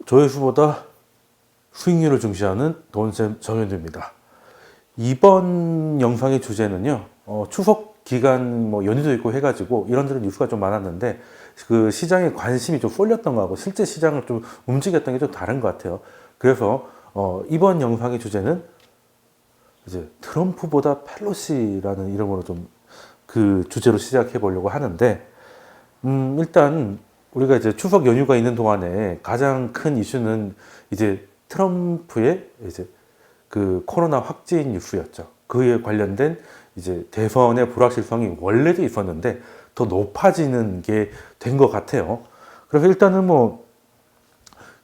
조회수보다 수익률을 중시하는 돈쌤 정현두입니다. 이번 영상의 주제는요, 추석 기간 뭐 연휴도 있고 해가지고 이런저런 뉴스가 좀 많았는데 그 시장에 관심이 좀 쏠렸던 거하고 실제 시장을 좀 움직였던 게 좀 다른 것 같아요. 그래서 이번 영상의 주제는 이제 트럼프보다 펠로시라는 이름으로 좀 그 주제로 시작해 보려고 하는데, 일단 우리가 이제 추석 연휴가 있는 동안에 가장 큰 이슈는 이제 트럼프의 이제 그 코로나 확진 뉴스였죠. 그에 관련된 이제 대선의 불확실성이 원래도 있었는데 더 높아지는 게 된 것 같아요. 그래서 일단은 뭐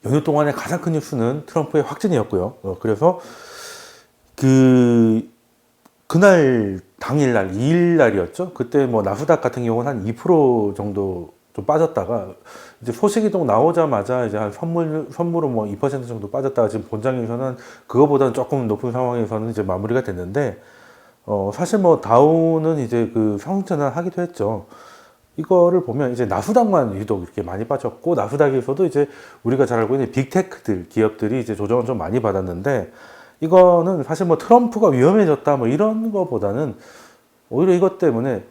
연휴 동안에 가장 큰 뉴스는 트럼프의 확진이었고요. 그래서 그날 당일날 2일날이었죠. 그때 뭐 나스닥 같은 경우는 한 2% 정도 좀 빠졌다가 이제 소식이 또 나오자마자 이제 한 선물로 뭐 2% 정도 빠졌다가 지금 본장에서는 그거보다는 조금 높은 상황에서는 이제 마무리가 됐는데, 사실 뭐 다우는 이제 그 상승전환 하기도 했죠. 이거를 보면 이제 나스닥만 유독 이렇게 많이 빠졌고, 나스닥에서도 이제 우리가 잘 알고 있는 빅테크들 기업들이 이제 조정을 좀 많이 받았는데, 이거는 사실 뭐 트럼프가 위험해졌다 뭐 이런 거보다는 오히려 이것 때문에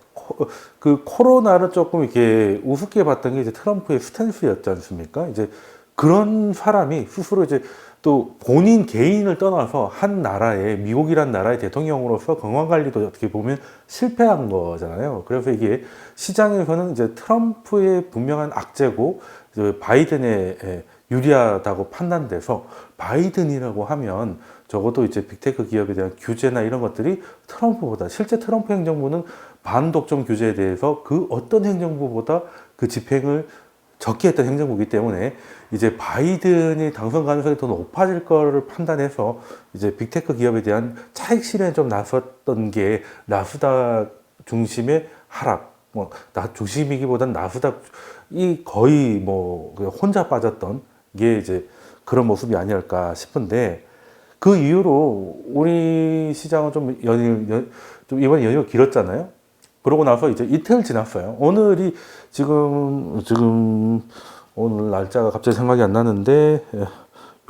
그 코로나를 조금 이렇게 우습게 봤던 게 이제 트럼프의 스탠스였지 않습니까? 이제 그런 사람이 스스로 이제 또 본인 개인을 떠나서 한 나라의 미국이란 나라의 대통령으로서 건강 관리도 어떻게 보면 실패한 거잖아요. 그래서 이게 시장에서는 이제 트럼프의 분명한 악재고 이제 바이든에 유리하다고 판단돼서 바이든이라고 하면 적어도 이제 빅테크 기업에 대한 규제나 이런 것들이 트럼프보다, 실제 트럼프 행정부는 반독점 규제에 대해서 그 어떤 행정부보다 그 집행을 적게 했던 행정부이기 때문에 이제 바이든이 당선 가능성이 더 높아질 거를 판단해서 이제 빅테크 기업에 대한 차익 실현에 좀 나섰던 게 나스닥 중심의 하락, 뭐 중심이기보다는 나스닥이 거의 뭐 혼자 빠졌던 게 이제 그런 모습이 아니었을까 싶은데, 그 이후로 우리 시장은 좀 이번 연휴가 길었잖아요. 그러고 나서 이제 이틀 지났어요. 오늘이 지금 오늘 날짜가 갑자기 생각이 안 나는데,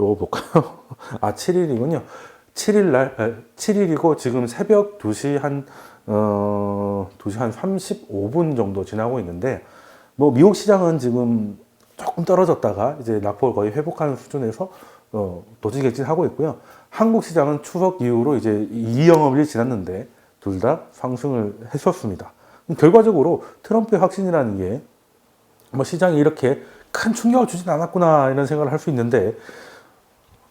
요거 볼까요? 아, 7일이군요. 7일이고 지금 새벽 2시 한 2시 한 35분 정도 지나고 있는데, 뭐 미국 시장은 지금 조금 떨어졌다가 이제 낙폭을 거의 회복하는 수준에서 도지개진하고 있고요. 한국 시장은 추석 이후로 이제 2영업일이 지났는데 둘 다 상승을 했었습니다. 결과적으로 트럼프의 확신이라는 게 뭐 시장이 이렇게 큰 충격을 주진 않았구나 이런 생각을 할 수 있는데,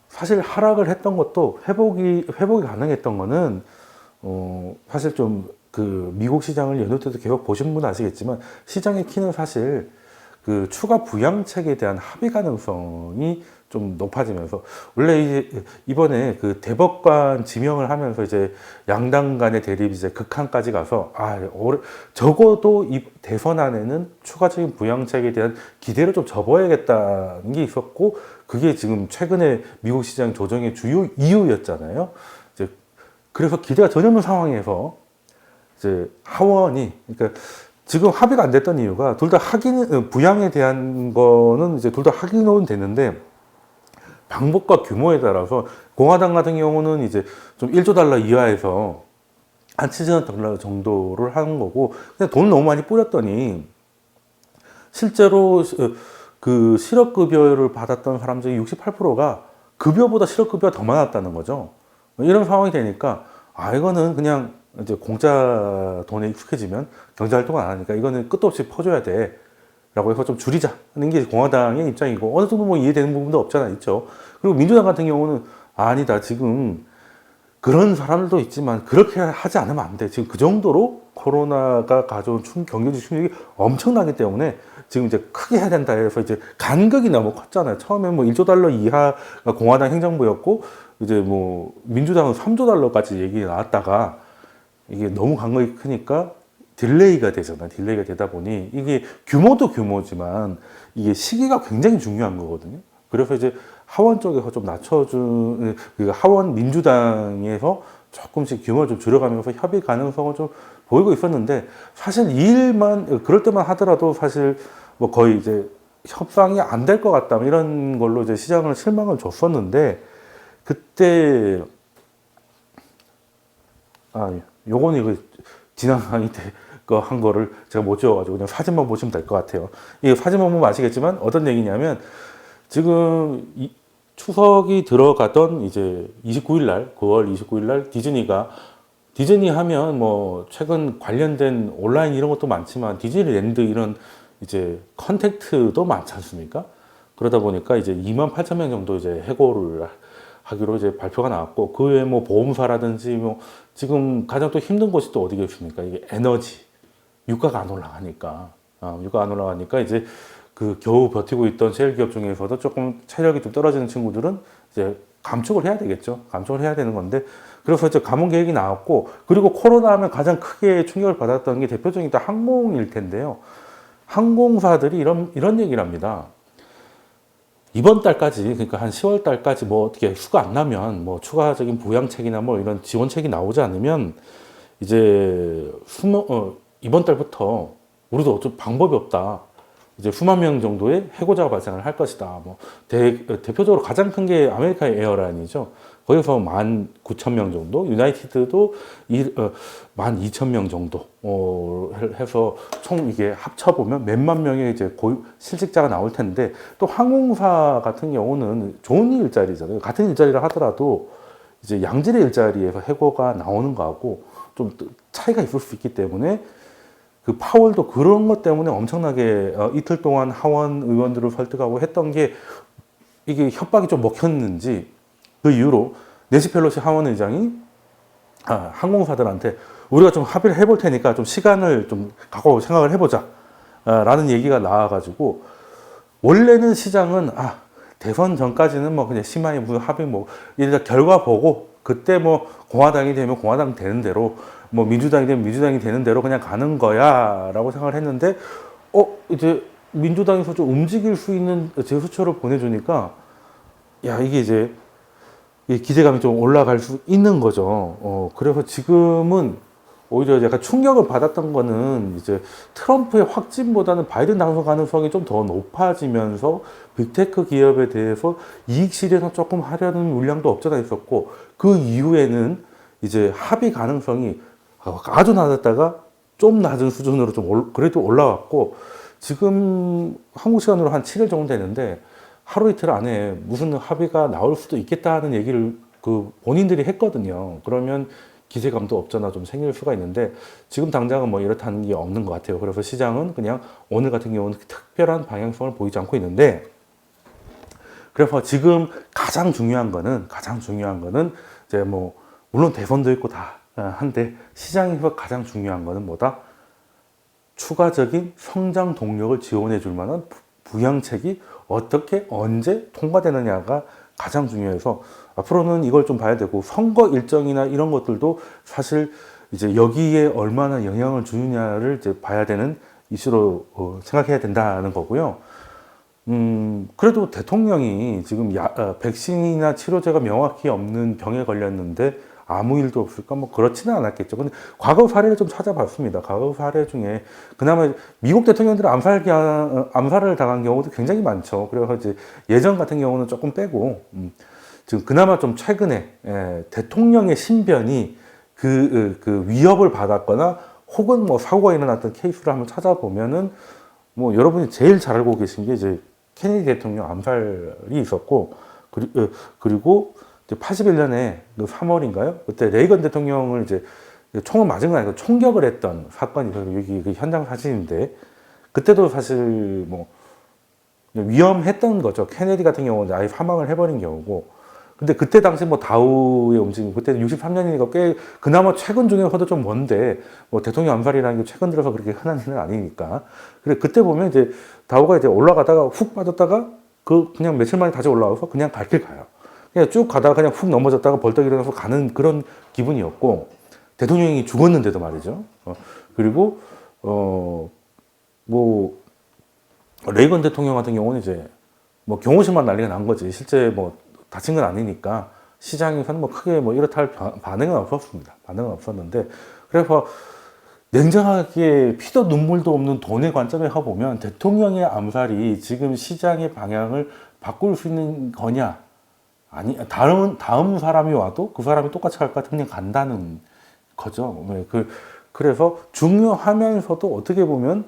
사실 하락을 했던 것도 회복이 가능했던 거는 사실 좀 그 미국 시장을 연휴 때도 계속 보신 분은 아시겠지만 시장의 키는 사실 그 추가 부양책에 대한 합의 가능성이 좀 높아지면서, 원래 이번에 그 대법관 지명을 하면서 이제 양당 간의 대립이 이제 극한까지 가서 적어도 이 대선 안에는 추가적인 부양책에 대한 기대를 좀 접어야겠다는 게 있었고, 그게 지금 최근에 미국 시장 조정의 주요 이유였잖아요. 이제 그래서 기대가 전혀 없는 상황에서 이제 하원이, 그러니까 지금 합의가 안 됐던 이유가 둘 다 부양에 대한 거는 이제 둘 다 확인은 됐는데 방법과 규모에 따라서 공화당 같은 경우는 이제 좀 1조 달러 이하에서 한 7천억 달러 정도를 하는 거고, 근데 돈을 너무 많이 뿌렸더니 실제로 그 실업급여를 받았던 사람 중에 68%가 급여보다 실업급여가 더 많았다는 거죠. 이런 상황이 되니까 이거는 그냥 이제 공짜 돈에 익숙해지면 경제활동을 안 하니까 이거는 끝도 없이 퍼줘야 돼 라고 해서 좀 줄이자 하는 게 공화당의 입장이고, 어느 정도 뭐 이해되는 부분도 없잖아 있죠. 그리고 민주당 같은 경우는 아니다, 지금 그런 사람들도 있지만 그렇게 하지 않으면 안 돼, 지금 그 정도로 코로나가 가져온 경제적 충격이 엄청나기 때문에 지금 이제 크게 해야 된다 해서 이제 간극이 너무 컸잖아요. 처음에 뭐 1조 달러 이하가 공화당 행정부였고 이제 뭐 민주당은 3조 달러까지 얘기 나왔다가 이게 너무 간극이 크니까 딜레이가 되잖아요. 딜레이가 되다 보니 이게 규모도 규모지만 이게 시기가 굉장히 중요한 거거든요. 그래서 이제 하원 쪽에서 좀 하원 민주당에서 조금씩 규모를 좀 줄여가면서 협의 가능성을 좀 보이고 있었는데, 사실 이 일만 그럴 때만 하더라도 사실 뭐 거의 이제 협상이 안 될 것 같다, 이런 걸로 이제 시장을 실망을 줬었는데, 그때, 요거는 이거 지난 강의 때 한 거를 제가 못 지워가지고 그냥 사진만 보시면 될 것 같아요. 이 사진만 보면 아시겠지만 어떤 얘기냐면, 지금 추석이 들어가던 이제 29일 날, 9월 29일 날 디즈니 하면 뭐 최근 관련된 온라인 이런 것도 많지만 디즈니랜드 이런 이제 컨택트도 많지 않습니까? 그러다 보니까 이제 28,000명 정도 이제 해고를 하기로 이제 발표가 나왔고, 그 외에 뭐 보험사라든지 뭐 지금 가장 또 힘든 곳이 또 어디겠습니까? 이게 에너지, 유가가 안 올라가니까, 유가 안 올라가니까 이제 그 겨우 버티고 있던 셰일 기업 중에서도 조금 체력이 좀 떨어지는 친구들은 이제 감축을 해야 되겠죠. 감축을 해야 되는 건데, 그래서 이제 감원 계획이 나왔고, 그리고 코로나 하면 가장 크게 충격을 받았던 게 대표적인 또 항공일 텐데요. 항공사들이 이런 얘기를 합니다. 이번 달까지, 그러니까 한 10월 달까지 뭐 어떻게 수가 안 나면 뭐 추가적인 부양책이나 뭐 이런 지원책이 나오지 않으면 이제 이번 달부터 우리도 어쩔 방법이 없다. 이제 수만 명 정도의 해고자가 발생을 할 것이다. 뭐 대표적으로 가장 큰 게 아메리카 에어라인이죠. 거기서 19,000명 정도, 유나이티드도 12,000명 정도 해서 총 이게 합쳐보면 몇만 명의 이제 실직자가 나올 텐데, 또 항공사 같은 경우는 좋은 일자리잖아요. 같은 일자리를 하더라도 이제 양질의 일자리에서 해고가 나오는 거하고 좀 차이가 있을 수 있기 때문에, 그 파월도 그런 것 때문에 엄청나게 이틀 동안 하원 의원들을 설득하고 했던 게, 이게 협박이 좀 먹혔는지 그 이후로 내시 펠로시 하원 의장이 항공사들한테 우리가 좀 합의를 해볼 테니까 좀 시간을 좀 갖고 생각을 해보자 라는 얘기가 나와가지고, 원래는 시장은 대선 전까지는 뭐 그냥 심하게 무슨 합의 뭐 일단 결과 보고 그때 뭐 공화당이 되면 공화당 되는 대로, 뭐 민주당이 되면 민주당이 되는 대로 그냥 가는 거야 라고 생각을 했는데, 이제 민주당에서 좀 움직일 수 있는 제스처를 보내주니까, 이게 이제 기대감이 좀 올라갈 수 있는 거죠. 그래서 지금은 오히려 약간 충격을 받았던 거는 이제 트럼프의 확진보다는 바이든 당선 가능성이 좀 더 높아지면서 빅테크 기업에 대해서 이익 실현을 조금 하려는 물량도 없잖아 있었고, 그 이후에는 이제 합의 가능성이 아주 낮았다가 좀 낮은 수준으로 좀 그래도 올라왔고, 지금 한국 시간으로 한 7일 정도 되는데 하루 이틀 안에 무슨 합의가 나올 수도 있겠다는 얘기를 그 본인들이 했거든요. 그러면 기대감도 없잖아 좀 생길 수가 있는데, 지금 당장은 뭐 이렇다는 게 없는 것 같아요. 그래서 시장은 그냥 오늘 같은 경우는 특별한 방향성을 보이지 않고 있는데, 그래서 지금 가장 중요한 거는 이제 뭐 물론 대선도 있고 다 한데, 시장에서 가장 중요한 거는 뭐다? 추가적인 성장 동력을 지원해 줄 만한 부양책이 어떻게 언제 통과되느냐가 가장 중요해서, 앞으로는 이걸 좀 봐야 되고, 선거 일정이나 이런 것들도 사실 이제 여기에 얼마나 영향을 주느냐를 이제 봐야 되는 이슈로 생각해야 된다는 거고요. 그래도 대통령이 지금 백신이나 치료제가 명확히 없는 병에 걸렸는데 아무 일도 없을까? 뭐 그렇지는 않았겠죠. 근데 과거 사례를 좀 찾아봤습니다. 과거 사례 중에 그나마 미국 대통령들이 암살을 당한 경우도 굉장히 많죠. 그래서 이제 예전 같은 경우는 조금 빼고, 지금 그나마 좀 최근에 대통령의 신변이 그 위협을 받았거나 혹은 뭐 사고가 일어났던 케이스를 한번 찾아보면은, 뭐 여러분이 제일 잘 알고 계신 게 이제 케네디 대통령 암살이 있었고, 그리고 81년에 3월인가요? 그때 레이건 대통령을 이제 총을 맞은 건 아니고 총격을 했던 사건이 있어서, 여기 그 현장 사진인데, 그때도 사실 뭐 위험했던 거죠. 케네디 같은 경우는 아예 사망을 해버린 경우고, 근데 그때 당시 뭐 다우의 움직임, 그때는 63년이니까 꽤 그나마 최근 중에서도 좀 먼데, 뭐 대통령 암살이라는 게 최근 들어서 그렇게 흔한 일은 아니니까. 그래 그때 보면 이제 다우가 이제 올라가다가 훅 빠졌다가 그냥 며칠 만에 다시 올라와서 그냥 갈 길 가요. 그냥 쭉 가다가 그냥 훅 넘어졌다가 벌떡 일어나서 가는 그런 기분이었고, 대통령이 죽었는데도 말이죠. 그리고 뭐 레이건 대통령 같은 경우는 이제 뭐 경호실만 난리가 난 거지, 실제 뭐 다친 건 아니니까 시장에서는 뭐 크게 뭐 이렇다 할 반응은 없었습니다. 반응은 없었는데, 그래서 냉정하게 피도 눈물도 없는 돈의 관점에 가보면 대통령의 암살이 지금 시장의 방향을 바꿀 수 있는 거냐? 아니, 다음 사람이 와도 그 사람이 똑같이 갈까? 그냥 간다는 거죠. 그래서 중요하면서도 어떻게 보면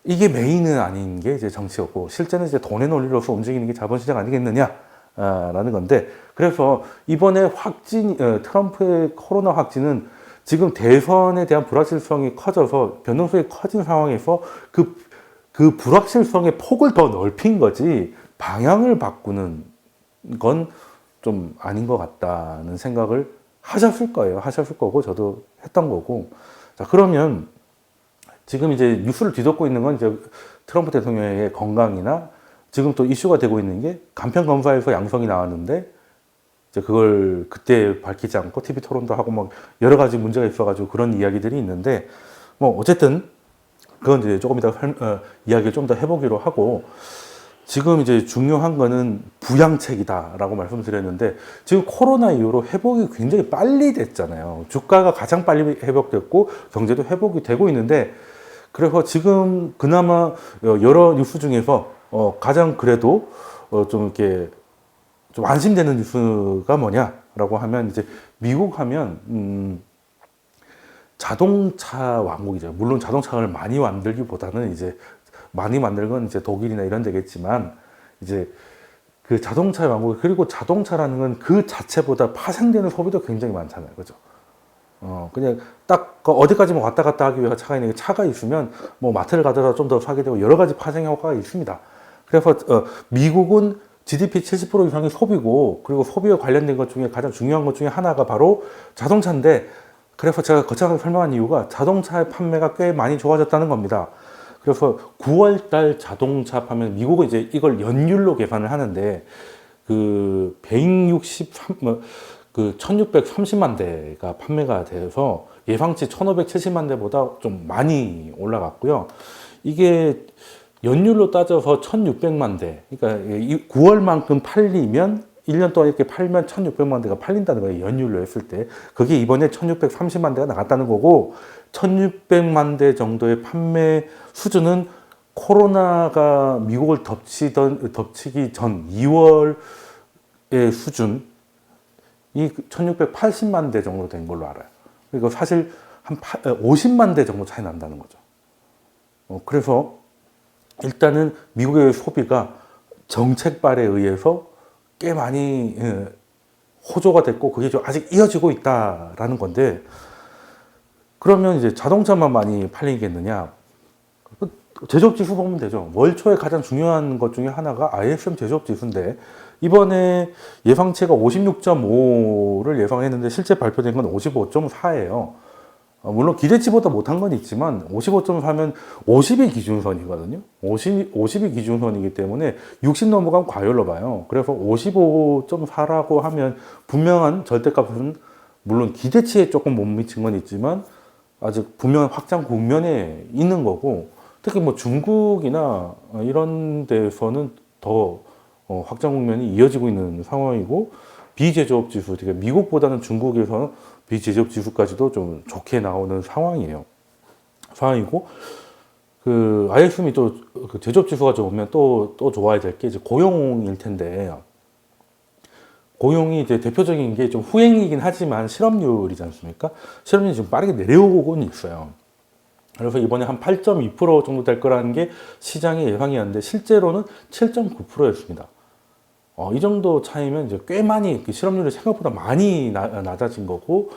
이게 메인은 아닌 게 이제 정치였고, 실제는 이제 돈의 논리로서 움직이는 게 자본시장 아니겠느냐? 라는 건데, 그래서 이번에 트럼프의 코로나 확진은 지금 대선에 대한 불확실성이 커져서 변동성이 커진 상황에서 그 불확실성의 폭을 더 넓힌 거지, 방향을 바꾸는 건 좀 아닌 것 같다는 생각을 하셨을 거예요. 하셨을 거고, 저도 했던 거고. 자, 그러면 지금 이제 뉴스를 뒤덮고 있는 건 이제 트럼프 대통령의 건강이나 지금 또 이슈가 되고 있는 게 간편 검사에서 양성이 나왔는데 이제 그걸 그때 밝히지 않고 TV 토론도 하고 막 여러 가지 문제가 있어가지고 그런 이야기들이 있는데, 뭐 어쨌든 그건 이제 조금 이따 이야기를 좀 더 해보기로 하고, 지금 이제 중요한 거는 부양책이다라고 말씀드렸는데, 지금 코로나 이후로 회복이 굉장히 빨리 됐잖아요. 주가가 가장 빨리 회복됐고 경제도 회복이 되고 있는데, 그래서 지금 그나마 여러 뉴스 중에서 가장 그래도 좀 이렇게 좀 안심되는 뉴스가 뭐냐라고 하면, 이제 미국 하면 자동차 왕국이죠. 물론 자동차를 많이 만들기보다는 이제 많이 만든 건 이제 독일이나 이런 데겠지만, 이제 그 자동차 왕국, 그리고 자동차라는 건 그 자체보다 파생되는 소비도 굉장히 많잖아요. 그죠? 그냥 딱 어디까지만 왔다 갔다 하기 위해서 차가 있는 게, 차가 있으면 뭐 마트를 가더라도 좀 더 사게 되고 여러 가지 파생 효과가 있습니다. 그래서 미국은 GDP 70% 이상이 소비고, 그리고 소비와 관련된 것 중에 가장 중요한 것 중에 하나가 바로 자동차인데, 그래서 제가 거창하게 설명한 이유가 자동차의 판매가 꽤 많이 좋아졌다는 겁니다. 그래서 9월 달 자동차 판매, 미국은 이제 이걸 연율로 계산을 하는데, 그 1630만 대가 판매가 돼서 예상치 1570만 대보다 좀 많이 올라갔고요. 이게 연율로 따져서 1600만 대, 그러니까 9월만큼 팔리면 1년 동안 이렇게 팔면 1600만 대가 팔린다는 거예요. 연율로 했을 때. 그게 이번에 1630만 대가 나갔다는 거고, 1600만 대 정도의 판매 수준은 코로나가 미국을 덮치기 전 2월의 수준이 1680만 대 정도 된 걸로 알아요. 그리고 사실 한 50만 대 정도 차이 난다는 거죠. 그래서 일단은 미국의 소비가 정책 발에 의해서 꽤 많이 호조가 됐고, 그게 좀 아직 이어지고 있다라는 건데, 그러면 이제 자동차만 많이 팔리겠느냐? 제조업 지수 보면 되죠. 월 초에 가장 중요한 것 중에 하나가 ISM 제조업 지수인데, 이번에 예상치가 56.5를 예상했는데 실제 발표된 건 55.4예요. 물론 기대치보다 못한 건 있지만 55.4면 50이 기준선이거든요. 50이 기준선이기 때문에 60 넘어가면 과열로 봐요. 그래서 55.4라고 하면 분명한 절대값은, 물론 기대치에 조금 못 미친 건 있지만 아직 분명한 확장 국면에 있는 거고, 특히 뭐 중국이나 이런 데서는 더 확장 국면이 이어지고 있는 상황이고, 비제조업 지수, 그러니까 미국보다는 중국에서는 비제조업 지수까지도 좀 좋게 나오는 상황이고, 그 ISM이 또 그 제조업 지수가 좋으면 또 좋아야 될 게 이제 고용일 텐데, 고용이 이제 대표적인 게 좀 후행이긴 하지만 실업률이지 않습니까? 실업률이 지금 빠르게 내려오고는 있어요. 그래서 이번에 한 8.2% 정도 될 거라는 게 시장의 예상이었는데 실제로는 7.9%였습니다. 이 정도 차이면 이제 꽤 많이 실업률이 생각보다 많이 낮아진 거고,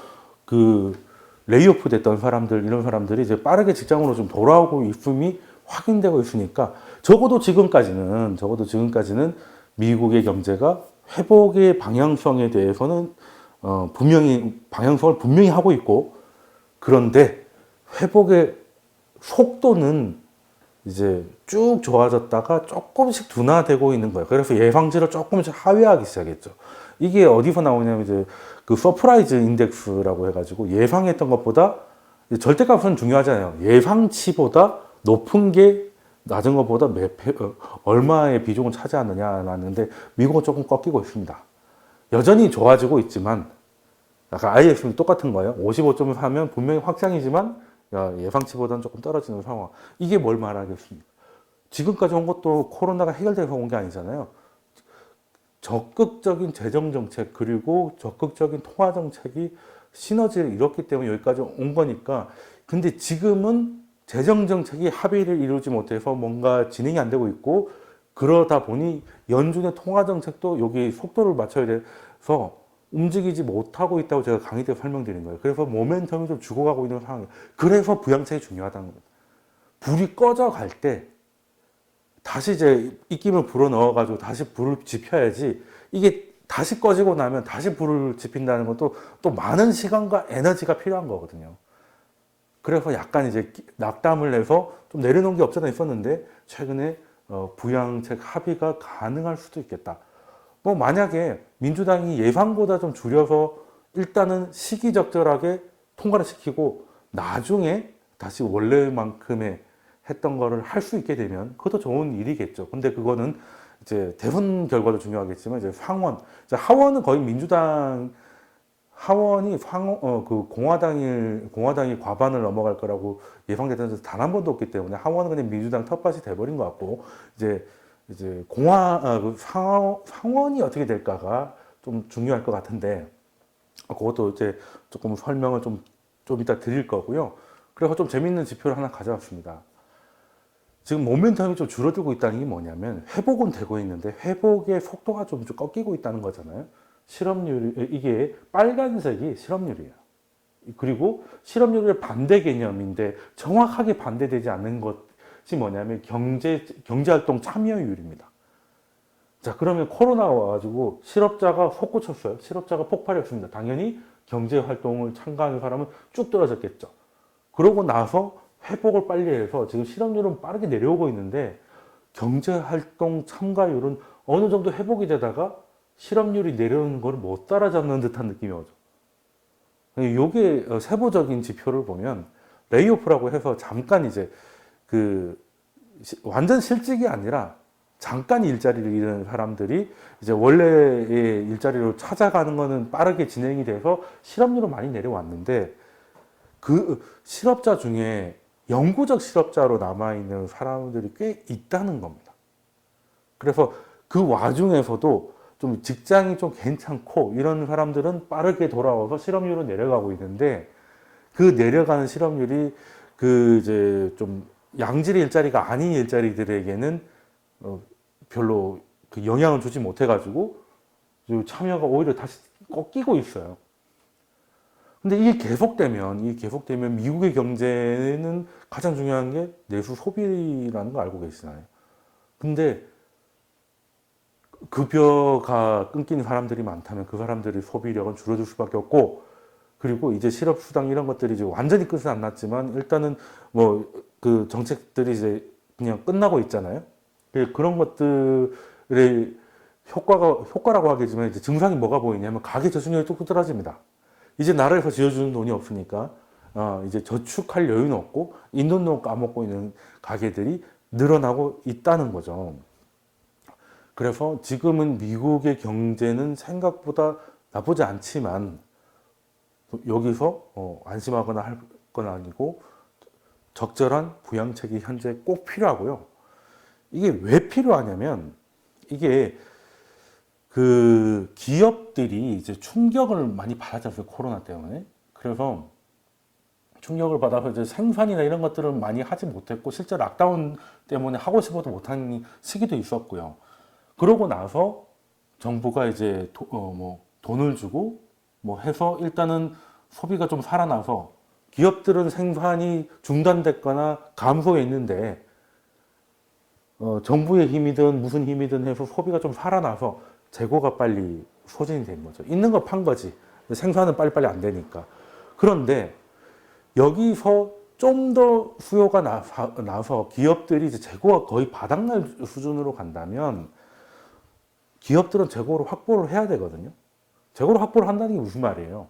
그 레이오프 됐던 사람들, 이런 사람들이 이제 빠르게 직장으로 좀 돌아오고 있음이 확인되고 있으니까, 적어도 지금까지는 미국의 경제가 회복의 방향성에 대해서는 방향성을 분명히 하고 있고, 그런데 회복의 속도는 이제 쭉 좋아졌다가 조금씩 둔화되고 있는 거예요. 그래서 예상치를 조금씩 하회하기 시작했죠. 이게 어디서 나오냐면 이제 그 서프라이즈 인덱스라고 해가지고, 예상했던 것보다, 절대값은 중요하잖아요. 예상치보다 높은 게 낮은 것보다 얼마의 비중을 차지하느냐라는데, 미국은 조금 꺾이고 있습니다. 여전히 좋아지고 있지만, 아까 ISM 똑같은 거예요. 55.4면 분명히 확장이지만 예상치보다는 조금 떨어지는 상황. 이게 뭘 말하겠습니까? 지금까지 온 것도 코로나가 해결돼서 온 게 아니잖아요. 적극적인 재정 정책 그리고 적극적인 통화 정책이 시너지를 이뤘기 때문에 여기까지 온 거니까. 근데 지금은 재정 정책이 합의를 이루지 못해서 뭔가 진행이 안 되고 있고, 그러다 보니 연준의 통화 정책도 여기 속도를 맞춰야 돼서 움직이지 못하고 있다고 제가 강의 때 설명드린 거예요. 그래서 모멘텀이 좀 죽어가고 있는 상황이에요. 그래서 부양책이 중요하다는 거예요. 불이 꺼져 갈 때 다시 이제 입김을 불어 넣어가지고 다시 불을 지펴야지, 이게 다시 꺼지고 나면 다시 불을 지핀다는 것도 또 많은 시간과 에너지가 필요한 거거든요. 그래서 약간 이제 낙담을 내서 좀 내려놓은 게 없잖아 있었는데, 최근에 부양책 합의가 가능할 수도 있겠다. 뭐 만약에 민주당이 예상보다 좀 줄여서 일단은 시기적절하게 통과를 시키고 나중에 다시 원래만큼의 했던 거를 할 수 있게 되면 그것도 좋은 일이겠죠. 근데 그거는 이제 대선 결과도 중요하겠지만, 이제 상원, 이제 하원은 거의 민주당, 하원이 그 공화당이 과반을 넘어갈 거라고 예상됐던 적 단 한 번도 없기 때문에 하원은 그냥 민주당 텃밭이 돼버린 것 같고, 이제 상원이 어떻게 될까가 좀 중요할 것 같은데, 그것도 이제 조금 설명을 좀 이따 드릴 거고요. 그래서 좀 재밌는 지표를 하나 가져왔습니다. 지금 모멘텀이 좀 줄어들고 있다는 게 뭐냐면, 회복은 되고 있는데 회복의 속도가 좀 꺾이고 있다는 거잖아요. 실업률, 이게 빨간색이 실업률이에요. 그리고 실업률의 반대 개념인데 정확하게 반대되지 않는 것이 뭐냐면 경제활동 참여율입니다. 자, 그러면 코로나가 와가지고 실업자가 솟구쳤어요. 실업자가 폭발했습니다. 당연히 경제활동을 참가하는 사람은 쭉 떨어졌겠죠. 그러고 나서 회복을 빨리 해서 지금 실업률은 빠르게 내려오고 있는데, 경제활동 참가율은 어느 정도 회복이 되다가 실업률이 내려오는 걸 못 따라잡는 듯한 느낌이 오죠. 이게 세부적인 지표를 보면 레이오프라고 해서 잠깐 이제 완전 실직이 아니라 잠깐 일자리를 잃은 사람들이 이제 원래의 일자리로 찾아가는 거는 빠르게 진행이 돼서 실업률은 많이 내려왔는데, 그 실업자 중에 영구적 실업자로 남아있는 사람들이 꽤 있다는 겁니다. 그래서 그 와중에서도 좀 직장이 좀 괜찮고 이런 사람들은 빠르게 돌아와서 실업률은 내려가고 있는데, 그 내려가는 실업률이 이제 좀 양질의 일자리가 아닌 일자리들에게는 별로 그 영향을 주지 못해가지고 참여가 오히려 다시 꺾이고 있어요. 근데 이게 계속되면 미국의 경제는 가장 중요한 게 내수 소비라는 거 알고 계시나요? 근데 급여가 끊긴 사람들이 많다면 그 사람들의 소비력은 줄어들 수밖에 없고, 그리고 이제 실업수당 이런 것들이 이제 완전히 끝은 안 났지만 일단은 뭐 그 정책들이 이제 그냥 끝나고 있잖아요. 그런 것들의 효과라고 하겠지만, 이제 증상이 뭐가 보이냐면 가계 저축률이 뚝뚝 떨어집니다. 이제 나라에서 지어주는 돈이 없으니까 이제 저축할 여유는 없고 있는 돈 까먹고 있는 가게들이 늘어나고 있다는 거죠. 그래서 지금은 미국의 경제는 생각보다 나쁘지 않지만, 여기서 안심하거나 할 건 아니고 적절한 부양책이 현재 꼭 필요하고요. 이게 왜 필요하냐면, 이게 그 기업들이 이제 충격을 많이 받았어요, 코로나 때문에. 그래서 충격을 받아서 이제 생산이나 이런 것들을 많이 하지 못했고, 실제 락다운 때문에 하고 싶어도 못한 시기도 있었고요. 그러고 나서 정부가 이제 돈을 주고 뭐 해서 일단은 소비가 좀 살아나서, 기업들은 생산이 중단됐거나 감소해 있는데 정부의 힘이든 무슨 힘이든 해서 소비가 좀 살아나서 재고가 빨리 소진이 된 거죠. 있는 거 판 거지. 생산은 빨리빨리 안 되니까. 그런데 여기서 좀 더 수요가 나서 기업들이 이제 재고가 거의 바닥날 수준으로 간다면, 기업들은 재고를 확보를 해야 되거든요. 재고를 확보를 한다는 게 무슨 말이에요?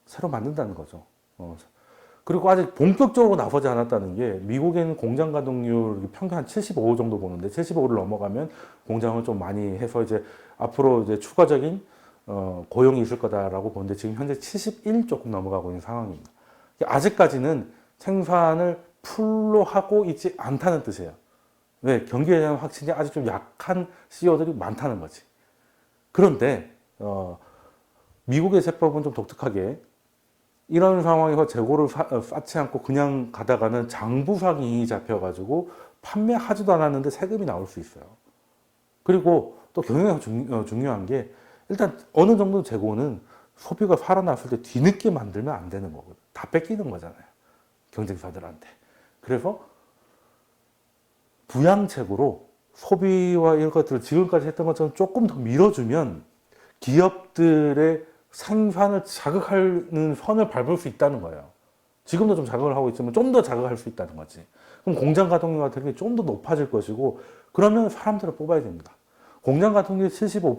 새로 만든다는 거죠. 그리고 아직 본격적으로 나서지 않았다는 게, 미국에는 공장 가동률 평균 한 75 정도 보는데, 75를 넘어가면 공장을 좀 많이 해서 이제 앞으로 이제 추가적인 고용이 있을 거다라고 보는데, 지금 현재 71 조금 넘어가고 있는 상황입니다. 아직까지는 생산을 풀로 하고 있지 않다는 뜻이에요. 왜? 경기에 대한 확신이 아직 좀 약한 CEO들이 많다는 거지. 그런데 미국의 세법은 좀 독특하게 이런 상황에서 재고를 쌓지 않고 그냥 가다가는 장부상이 잡혀가지고 판매하지도 않았는데 세금이 나올 수 있어요. 그리고 또 경영에서 중요한 게 일단 어느 정도 재고는 소비가 살아났을 때 뒤늦게 만들면 안 되는 거거든. 다 뺏기는 거잖아요. 경쟁사들한테. 그래서 부양책으로 소비와 이런 것들을 지금까지 했던 것처럼 조금 더 밀어주면 기업들의 생산을 자극하는 선을 밟을 수 있다는 거예요. 지금도 좀 자극을 하고 있지만 좀 더 자극할 수 있다는 거지. 그럼 공장 가동률 같은 게 좀 더 높아질 것이고, 그러면 사람들을 뽑아야 됩니다. 공장 가동률 75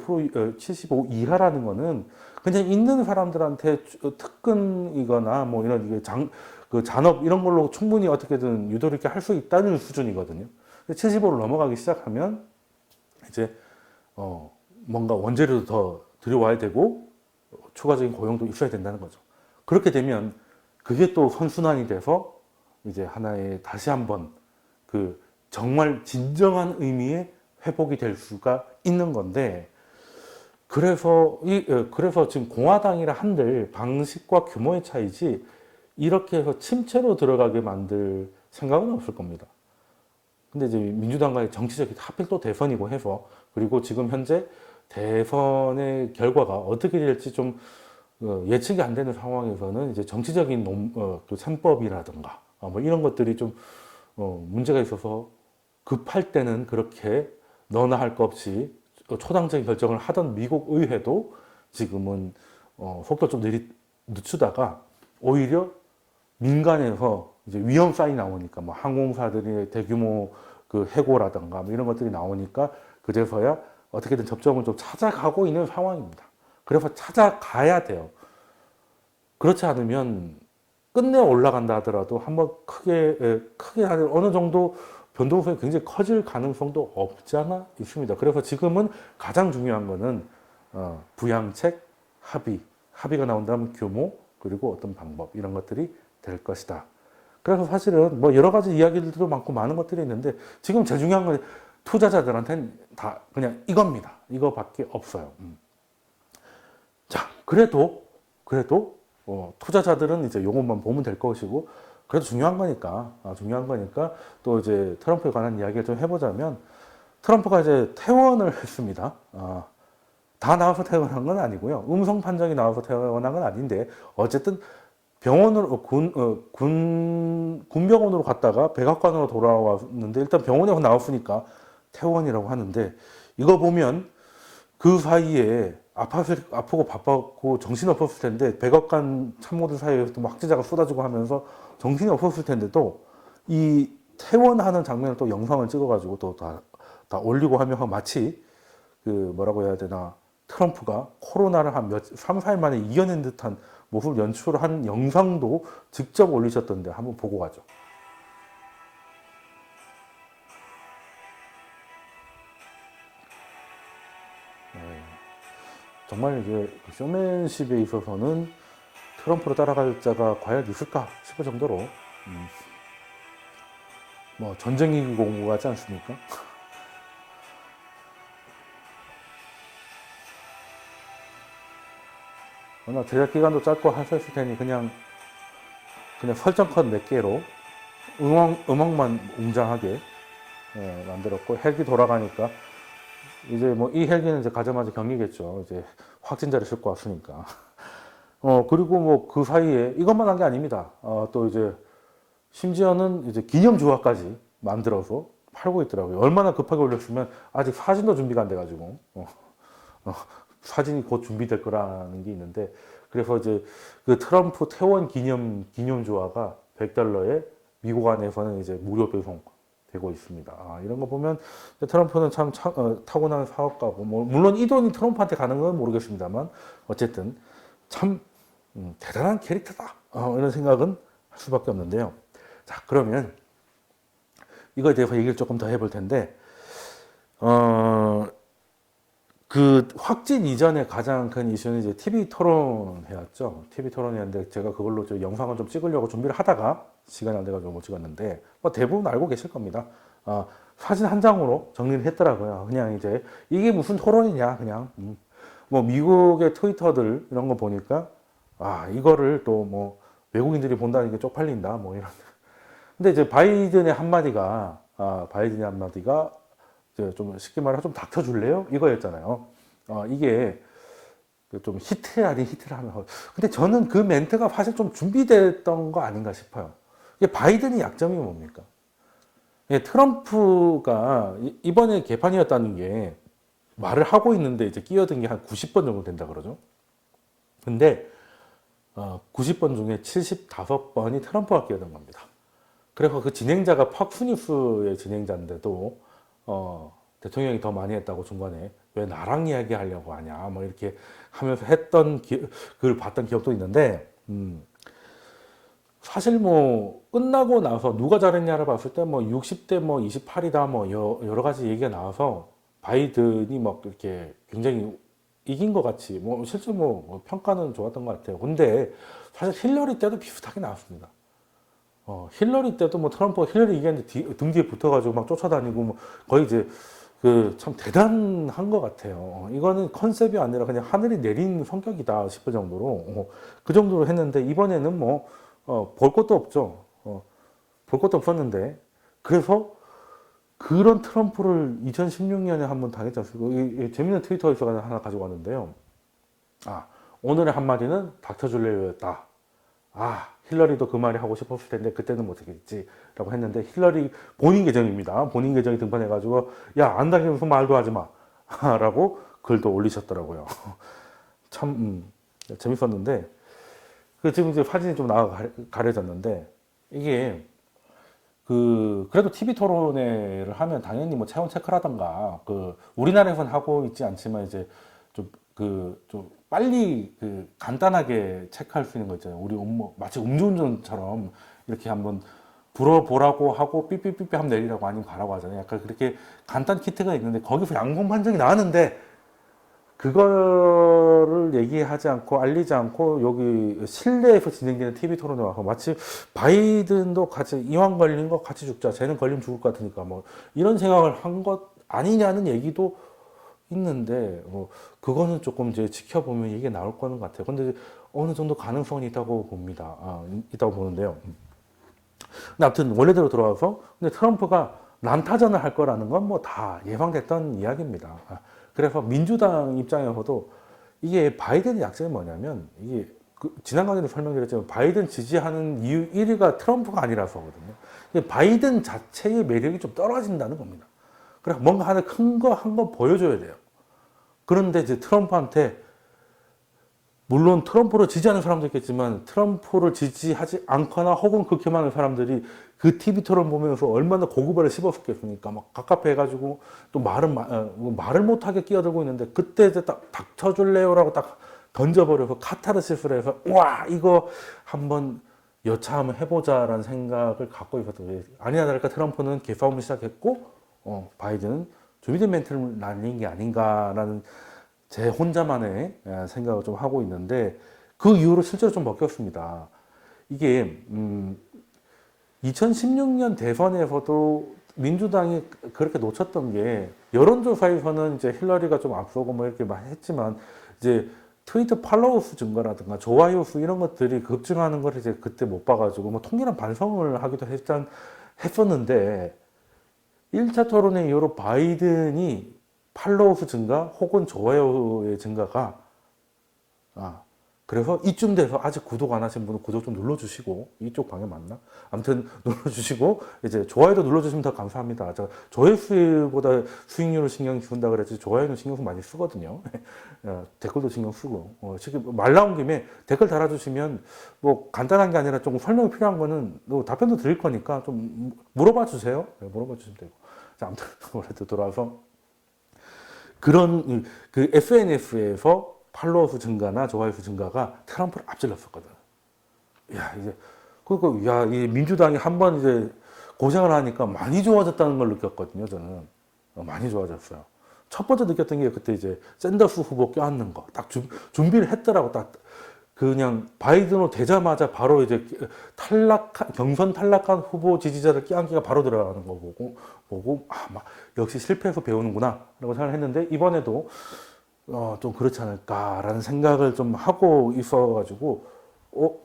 이하라는 거는 그냥 있는 사람들한테 특근이거나 뭐 이런 그 잔업 이런 걸로 충분히 어떻게든 유도리 있게 할 수 있다는 수준이거든요. 75를 넘어가기 시작하면 이제 뭔가 원재료도 더 들여와야 되고 추가적인 고용도 있어야 된다는 거죠. 그렇게 되면 그게 또 선순환이 돼서 이제 하나의 다시 한번 그 정말 진정한 의미의 회복이 될 수가 있는 건데, 그래서 지금 공화당이라 한들 방식과 규모의 차이지 이렇게 해서 침체로 들어가게 만들 생각은 없을 겁니다. 근데 이제 민주당과의 정치적인 하필 또 대선이고 해서, 그리고 지금 현재 대선의 결과가 어떻게 될지 좀 예측이 안 되는 상황에서는 이제 정치적인 그 셈법이라든가 뭐 이런 것들이 좀 문제가 있어서 급할 때는 그렇게 너나 할 것 없이 초당적인 결정을 하던 미국 의회도 지금은 속도 좀 늦추다가 오히려 민간에서 이제 위험 사인이 나오니까 뭐 항공사들이 대규모 그 해고라든가 뭐 이런 것들이 나오니까 그제서야 어떻게든 접점을 좀 찾아가고 있는 상황입니다. 그래서 찾아가야 돼요. 그렇지 않으면 끝내 올라간다 하더라도 한번 크게 어느 정도 변동성이 굉장히 커질 가능성도 없지 않아 있습니다. 그래서 지금은 가장 중요한 거는 부양책, 합의가 나온다면 규모, 그리고 어떤 방법 이런 것들이 될 것이다. 그래서 사실은 뭐 여러 가지 이야기들도 많고 많은 것들이 있는데 지금 제일 중요한 건 투자자들한테는 다 그냥 이겁니다. 이거밖에 없어요. 자, 그래도 투자자들은 이제 요것만 보면 될 것이고, 그래도 중요한 거니까 또 이제 트럼프에 관한 이야기를 좀 해보자면, 트럼프가 이제 퇴원을 했습니다. 다 나와서 퇴원한 건 아니고요. 음성 판정이 나와서 퇴원한 건 아닌데, 어쨌든 병원으로 군병원으로 갔다가 백악관으로 돌아왔는데, 일단 병원에서 나왔으니까 퇴원이라고 하는데, 이거 보면 그 사이에 아프고 바빴고 정신이 없었을 텐데, 백악관 참모들 사이에서 또 확진자가 쏟아지고 하면서 정신이 없었을 텐데도 이 퇴원하는 장면을 또 영상을 찍어가지고 또 다 올리고 하면 마치 그 뭐라고 해야 되나, 트럼프가 코로나를 한 3, 4일 만에 이겨낸 듯한 모습을 연출한 영상도 직접 올리셨던데 한번 보고 가죠. 정말 이게 쇼맨십에 있어서는 트럼프로 따라갈 자가 과연 있을까 싶을 정도로 뭐 전쟁 이기고 온 것 같지 않습니까? 워낙 제작 기간도 짧고 하셨을 테니 그냥 설정 컷 몇 개로 음악만 웅장하게 만들었고, 헬기 돌아가니까 이제 뭐 이 헬기는 이제 가자마자 격리겠죠. 이제 확진자를 싣고 왔으니까. 그리고 뭐 그 사이에 이것만 한 게 아닙니다. 또 이제 심지어는 이제 기념 주화까지 만들어서 팔고 있더라고요. 얼마나 급하게 올렸으면 아직 사진도 준비가 안 돼가지고 사진이 곧 준비될 거라는 게 있는데, 그래서 이제 그 트럼프 퇴원 기념 주화가 $100에 미국 안에서는 이제 무료 배송되고 있습니다. 이런 거 보면 트럼프는 참 타고난 사업가고, 뭐 물론 이 돈이 트럼프한테 가는 건 모르겠습니다만 어쨌든 참 대단한 캐릭터다, 이런 생각은 할 수밖에 없는데요. 자, 그러면 이거에 대해서 얘기를 조금 더 해볼 텐데, 그 확진 이전에 가장 큰 이슈는 이제 TV 토론회였죠. TV 토론회였는데 제가 그걸로 저 영상을 좀 찍으려고 준비를 하다가 시간이 안 돼가지고 못 찍었는데 뭐 대부분 알고 계실 겁니다. 사진 한 장으로 정리를 했더라고요. 그냥 이제 이게 무슨 토론이냐 그냥 뭐 미국의 트위터들 이런 거 보니까 이거를 또 뭐 외국인들이 본다는 게 쪽팔린다 뭐 이런. 근데 이제 바이든의 한마디가 이제 좀 쉽게 말해서 좀 닥쳐줄래요? 이거였잖아요. 이게 좀 히트 아닌 히트를 하면. 근데 저는 그 멘트가 사실 좀 준비됐던 거 아닌가 싶어요. 이게 바이든이 약점이 뭡니까? 예, 트럼프가 이번에 개판이었다는 게 말을 하고 있는데 이제 끼어든 게 한 90번 정도 된다 그러죠. 근데 90번 중에 75번이 트럼프가 끼어든 겁니다. 그래서 그 진행자가 팍스뉴스의 진행자인데도 대통령이 더 많이 했다고 중간에 왜 나랑 이야기하려고 하냐 뭐 이렇게 하면서 했던 그걸 봤던 기억도 있는데 사실 뭐 끝나고 나서 누가 잘했냐를 봤을 때 뭐 60대 뭐 28이다 뭐 여러 가지 얘기가 나와서 바이든이 막 이렇게 굉장히 이긴 것 같이 뭐 실제 뭐 평가는 좋았던 것 같아요. 근데 사실 힐러리 때도 비슷하게 나왔습니다. 힐러리 때도 뭐 트럼프가 힐러리 이겼는데 등 뒤에 붙어가지고 막 쫓아다니고 뭐 거의 이제 그 참 대단한 것 같아요. 이거는 컨셉이 아니라 그냥 하늘이 내린 성격이다 싶을 정도로 그 정도로 했는데 이번에는 뭐 볼 것도 없죠. 볼 것도 없었는데 그래서 그런 트럼프를 2016년에 한번 당했지 않습니까? 이 재밌는 트위터에서 하나 가지고 왔는데요. 오늘의 한마디는 닥쳐줄래요였다. 힐러리도 그 말이 하고 싶었을 텐데 그때는 못했겠지 라고 했는데 힐러리 본인 계정입니다. 본인 계정이 등판해가지고 안 당해서 말도 하지 마 라고 글도 올리셨더라고요. 참 재밌었는데 지금 이제 사진이 좀 가려졌는데 이게 그래도 TV 토론회를 하면 당연히 뭐 체온 체크라던가 우리나라에서는 하고 있지 않지만 이제 좀 빨리 간단하게 체크할 수 있는 거 있잖아요. 우리 마치 음주운전처럼 이렇게 한번 불어보라고 하고 삐삐삐삐 하면 내리라고 아니면 가라고 하잖아요. 약간 그렇게 간단 키트가 있는데 거기서 양성 판정이 나왔는데 그거를 얘기하지 않고 알리지 않고 여기 실내에서 진행되는 TV 토론에 와서 마치 바이든도 같이 이왕 걸린 거 같이 죽자. 쟤는 걸리면 죽을 것 같으니까 뭐 이런 생각을 한 것 아니냐는 얘기도 있는데 그거는 조금 이제 지켜보면 이게 나올 거는 같아요. 근데 어느 정도 가능성이 있다고 봅니다. 있다고 보는데요. 근데 아무튼 원래대로 돌아와서 근데 트럼프가 난타전을 할 거라는 건 뭐 다 예상됐던 이야기입니다. 그래서 민주당 입장에서도 이게 바이든의 약점이 뭐냐면 이게 지난 강의도 설명드렸지만 바이든 지지하는 이유 1위가 트럼프가 아니라서거든요. 바이든 자체의 매력이 좀 떨어진다는 겁니다. 그래서 뭔가 하나 큰 거 한 거 보여줘야 돼요. 그런데 이제 트럼프한테 물론 트럼프를 지지하는 사람도 있겠지만 트럼프를 지지하지 않거나 혹은 극히 많은 사람들이 그 TV 토론 보면서 얼마나 고구발을 씹었겠습니까? 막 갑갑해 해가지고 또 말을 못하게 끼어들고 있는데 그때 이제 딱 닥쳐줄래요라고 딱 던져버려서 카타르시스를 해서 와 이거 한번 여차하면 해보자라는 생각을 갖고 있었던 아니나 다를까 트럼프는 개싸움을 시작했고 바이든은 준비된 멘트를 날린 게 아닌가라는 제 혼자만의 생각을 좀 하고 있는데 그 이후로 실제로 좀 바뀌었습니다. 이게 2016년 대선에서도 민주당이 그렇게 놓쳤던 게 여론조사에서는 이제 힐러리가 좀 앞서고 뭐 이렇게 많이 했지만 이제 트위터 팔로워 수 증가라든가 좋아요 수 이런 것들이 급증하는 걸 이제 그때 못 봐가지고 뭐 통일한 반성을 하기도 했었는데 1차 토론회 이후로 바이든이 팔로워 수 증가 혹은 좋아요의 증가가 그래서 이쯤 돼서 아직 구독 안 하신 분은 구독 좀 눌러주시고 이쪽 방에 맞나? 아무튼 눌러주시고 이제 좋아요도 눌러주시면 더 감사합니다. 조회수보다 수익률을 신경 쓴다 그랬지 좋아요는 신경 많이 쓰거든요. 댓글도 신경 쓰고 말 나온 김에 댓글 달아주시면 뭐 간단한 게 아니라 조금 설명이 필요한 거는 답변도 드릴 거니까 좀 물어봐 주세요. 물어봐 주시면 되고 아무튼 원래도 돌아와서 그런 그 SNS에서 팔로워 수 증가나 좋아요 수 증가가 트럼프를 앞질렀었거든. 이 민주당이 한번 이제 고생을 하니까 많이 좋아졌다는 걸 느꼈거든요. 저는 많이 좋아졌어요. 첫 번째 느꼈던 게 그때 이제 샌더스 후보 껴안는 거. 딱 준비를 했더라고. 딱 그냥 바이든으로 되자마자 바로 이제 경선 탈락한 후보 지지자를 껴안기가 바로 들어가는 거 보고, 막 역시 실패해서 배우는구나. 라고 생각을 했는데, 이번에도, 좀 그렇지 않을까라는 생각을 좀 하고 있어가지고,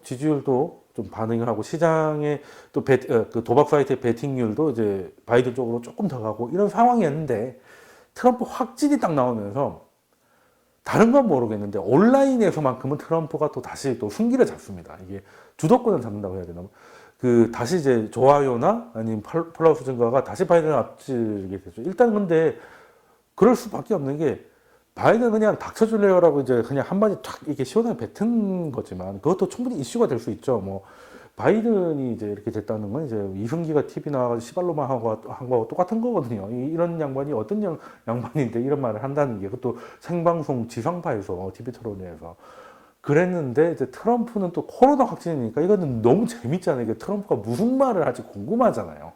지지율도 좀 반응을 하고, 시장의 또 그 도박 사이트의 베팅률도 이제 바이든 쪽으로 조금 더 가고, 이런 상황이었는데, 트럼프 확진이 딱 나오면서, 다른 건 모르겠는데 온라인에서만큼은 트럼프가 또 다시 또 승기를 잡습니다. 이게 주도권을 잡는다고 해야 되나? 그 다시 이제 좋아요나 아니면 플러스 증가가 다시 바이든을 앞지르게 되죠. 일단 근데 그럴 수밖에 없는 게 바이든 그냥 닥쳐줄래요라고 이제 그냥 한마디 탁 이렇게 시원하게 뱉은 거지만 그것도 충분히 이슈가 될 수 있죠. 뭐 바이든이 이제 이렇게 됐다는 건 이제 이승기가 TV 나와서 시발로만 한 거하고 똑같은 거거든요. 이런 양반이 어떤 양반인데 이런 말을 한다는 게 그것도 생방송 지상파에서 TV 토론회에서 그랬는데 이제 트럼프는 또 코로나 확진이니까 이거는 너무 재밌잖아요. 이게 트럼프가 무슨 말을 할지 궁금하잖아요.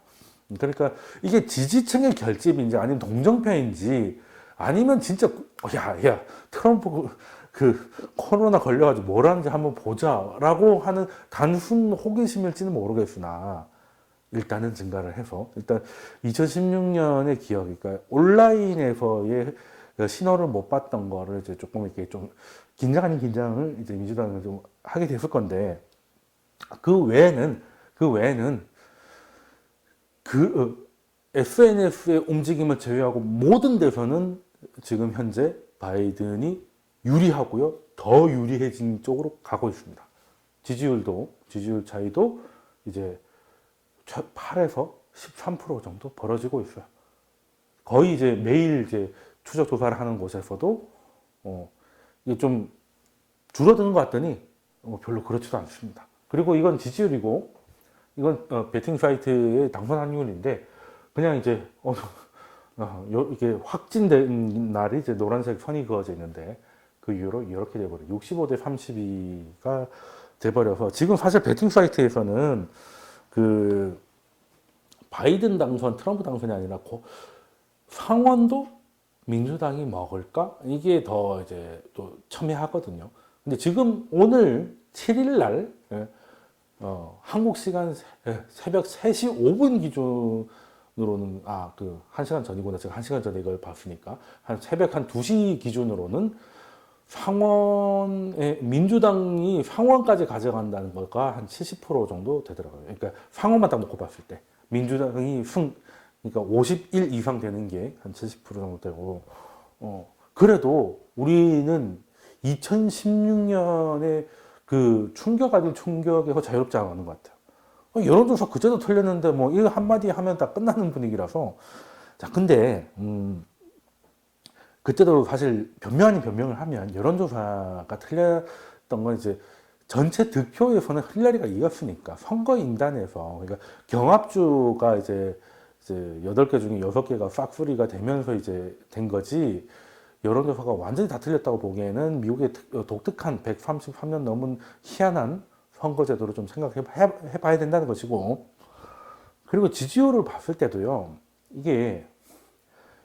그러니까 이게 지지층의 결집인지 아니면 동정표인지 아니면 진짜 야 트럼프 그 코로나 걸려가지고 뭘 하는지 한번 보자라고 하는 단순 호기심일지는 모르겠으나 일단은 증가를 해서 일단 2016년의 기억, 그러니까 온라인에서의 신호를 못 봤던 거를 이제 조금 이렇게 좀 긴장 아닌 긴장을 이제 민주당은 좀 하게 됐을 건데 그 외에는 SNS의 움직임을 제외하고 모든 데서는 지금 현재 바이든이 유리하고요. 더 유리해진 쪽으로 가고 있습니다. 지지율 차이도 이제 8에서 13% 정도 벌어지고 있어요. 거의 이제 매일 이제 추적 조사를 하는 곳에서도 이게 좀 줄어드는 것 같더니 별로 그렇지도 않습니다. 그리고 이건 지지율이고 이건 베팅 사이트의 당선 확률인데 그냥 이제 이게 확진된 날이 이제 노란색 선이 그어져 있는데 그 이후로 이렇게 돼버려요. 65대 32가 돼버려서 지금 사실 베팅 사이트에서는 그 바이든 당선, 트럼프 당선이 아니라 상원도 민주당이 먹을까? 이게 더 이제 또 첨예하거든요. 근데 지금 오늘 7일 날 한국 시간 새벽 3시 5분 기준으로는 그 1시간 전이구나. 제가 1시간 전에 이걸 봤으니까 새벽 한 2시 기준으로는 민주당이 상원까지 가져간다는 거가 한 70% 정도 되더라고요. 그러니까 상원만 딱 놓고 봤을 때 민주당이 그러니까 51 이상 되는 게 한 70% 정도 되고, 그래도 우리는 2016년에 그 충격 아닌 충격에서 자유롭지 않은 것 같아요. 여론조사 그제도 틀렸는데 뭐 이거 한마디 하면 다 끝나는 분위기라서. 자, 근데 그때도 사실 변명 아닌 변명을 하면 여론조사가 틀렸던 건 이제 전체 득표에서는 힐러리가 이겼으니까 선거인단에서 그러니까 경합주가 이제 8개 중에 6개가 싹수리가 되면서 이제 된 거지 여론조사가 완전히 다 틀렸다고 보기에는 미국의 독특한 133년 넘은 희한한 선거제도를 좀 생각해 봐야 된다는 것이고 그리고 지지율을 봤을 때도요 이게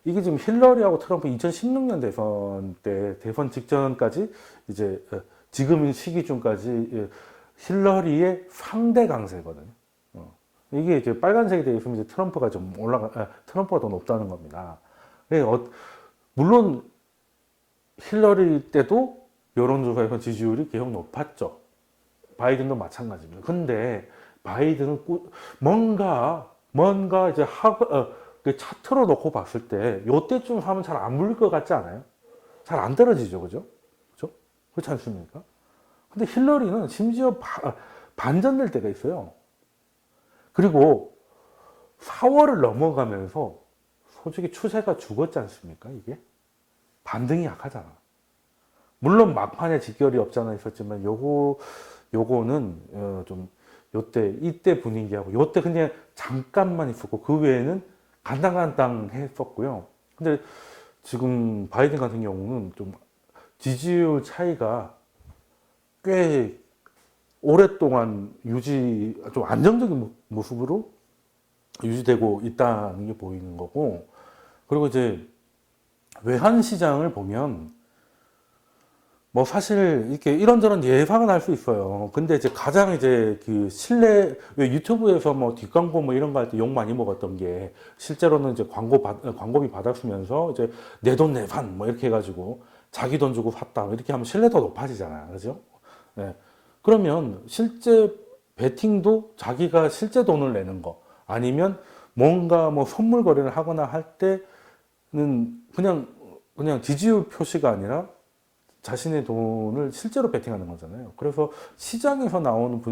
지금 힐러리하고 트럼프 2016년 대선 때 대선 직전까지 이제 지금 시기중까지 힐러리의 상대 강세거든요. 이게 이제 빨간색이 되어 있으면 이제 트럼프가 트럼프가 더 높다는 겁니다. 물론 힐러리 때도 여론조사에서 지지율이 계속 높았죠. 바이든도 마찬가지입니다. 근데 바이든은 뭔가 이제 그 차트로 놓고 봤을 때 요때쯤 하면 잘 안 물릴 것 같지 않아요? 잘 안 떨어지죠, 그죠? 그렇지 않습니까? 근데 힐러리는 심지어 반전될 때가 있어요. 그리고 4월을 넘어가면서 솔직히 추세가 죽었지 않습니까? 이게 반등이 약하잖아. 물론 막판에 직결이 없잖아 있었지만 요거는 좀 이때 분위기하고 요때 그냥 잠깐만 있었고 그 외에는 간당간당 했었고요. 근데 지금 바이든 같은 경우는 좀 지지율 차이가 꽤 오랫동안 좀 안정적인 모습으로 유지되고 있다는 게 보이는 거고, 그리고 이제 외환 시장을 보면 뭐 사실 이렇게 이런저런 예상은 할 수 있어요. 근데 이제 가장 이제 그 신뢰 왜 유튜브에서 뭐 뒷광고 뭐 이런 거 할 때 욕 많이 먹었던 게 실제로는 이제 광고비 받았으면서 이제 내 돈 내산 뭐 이렇게 해가지고 자기 돈 주고 샀다 뭐 이렇게 하면 신뢰도 높아지잖아요. 그죠? 네. 그러면 실제 베팅도 자기가 실제 돈을 내는 거 아니면 뭔가 뭐 선물 거래를 하거나 할 때는 그냥 지지율 표시가 아니라 자신의 돈을 실제로 베팅하는 거잖아요. 그래서 시장에서 나오는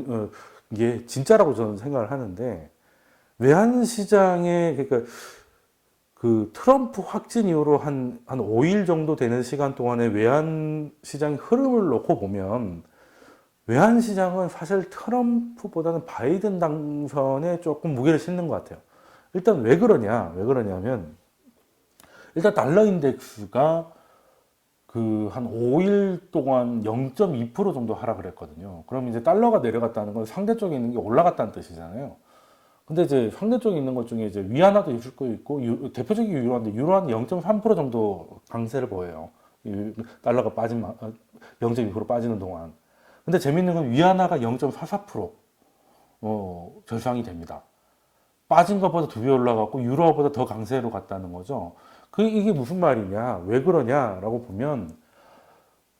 게 진짜라고 저는 생각을 하는데 외환 시장에 그러니까 그 트럼프 확진 이후로 한 5일 정도 되는 시간 동안에 외환 시장 흐름을 놓고 보면 외환 시장은 사실 트럼프보다는 바이든 당선에 조금 무게를 싣는 것 같아요. 일단 왜 그러냐? 왜 그러냐면 일단 달러 인덱스가 그 한 5일 동안 0.2% 정도 하락을 했거든요. 그럼 이제 달러가 내려갔다는 건 상대 쪽에 있는 게 올라갔다는 뜻이잖아요. 근데 이제 상대 쪽에 있는 것 중에 이제 위안화도 있을 거 있고 대표적인 유로화인데 유로화는 0.3% 정도 강세를 보여요. 달러가 빠진 0.2% 빠지는 동안. 근데 재밌는 건 위안화가 0.44% 절상이 됩니다. 빠진 것보다 두 배 올라갔고 유로화보다 더 강세로 갔다는 거죠. 이게 무슨 말이냐, 왜 그러냐라고 보면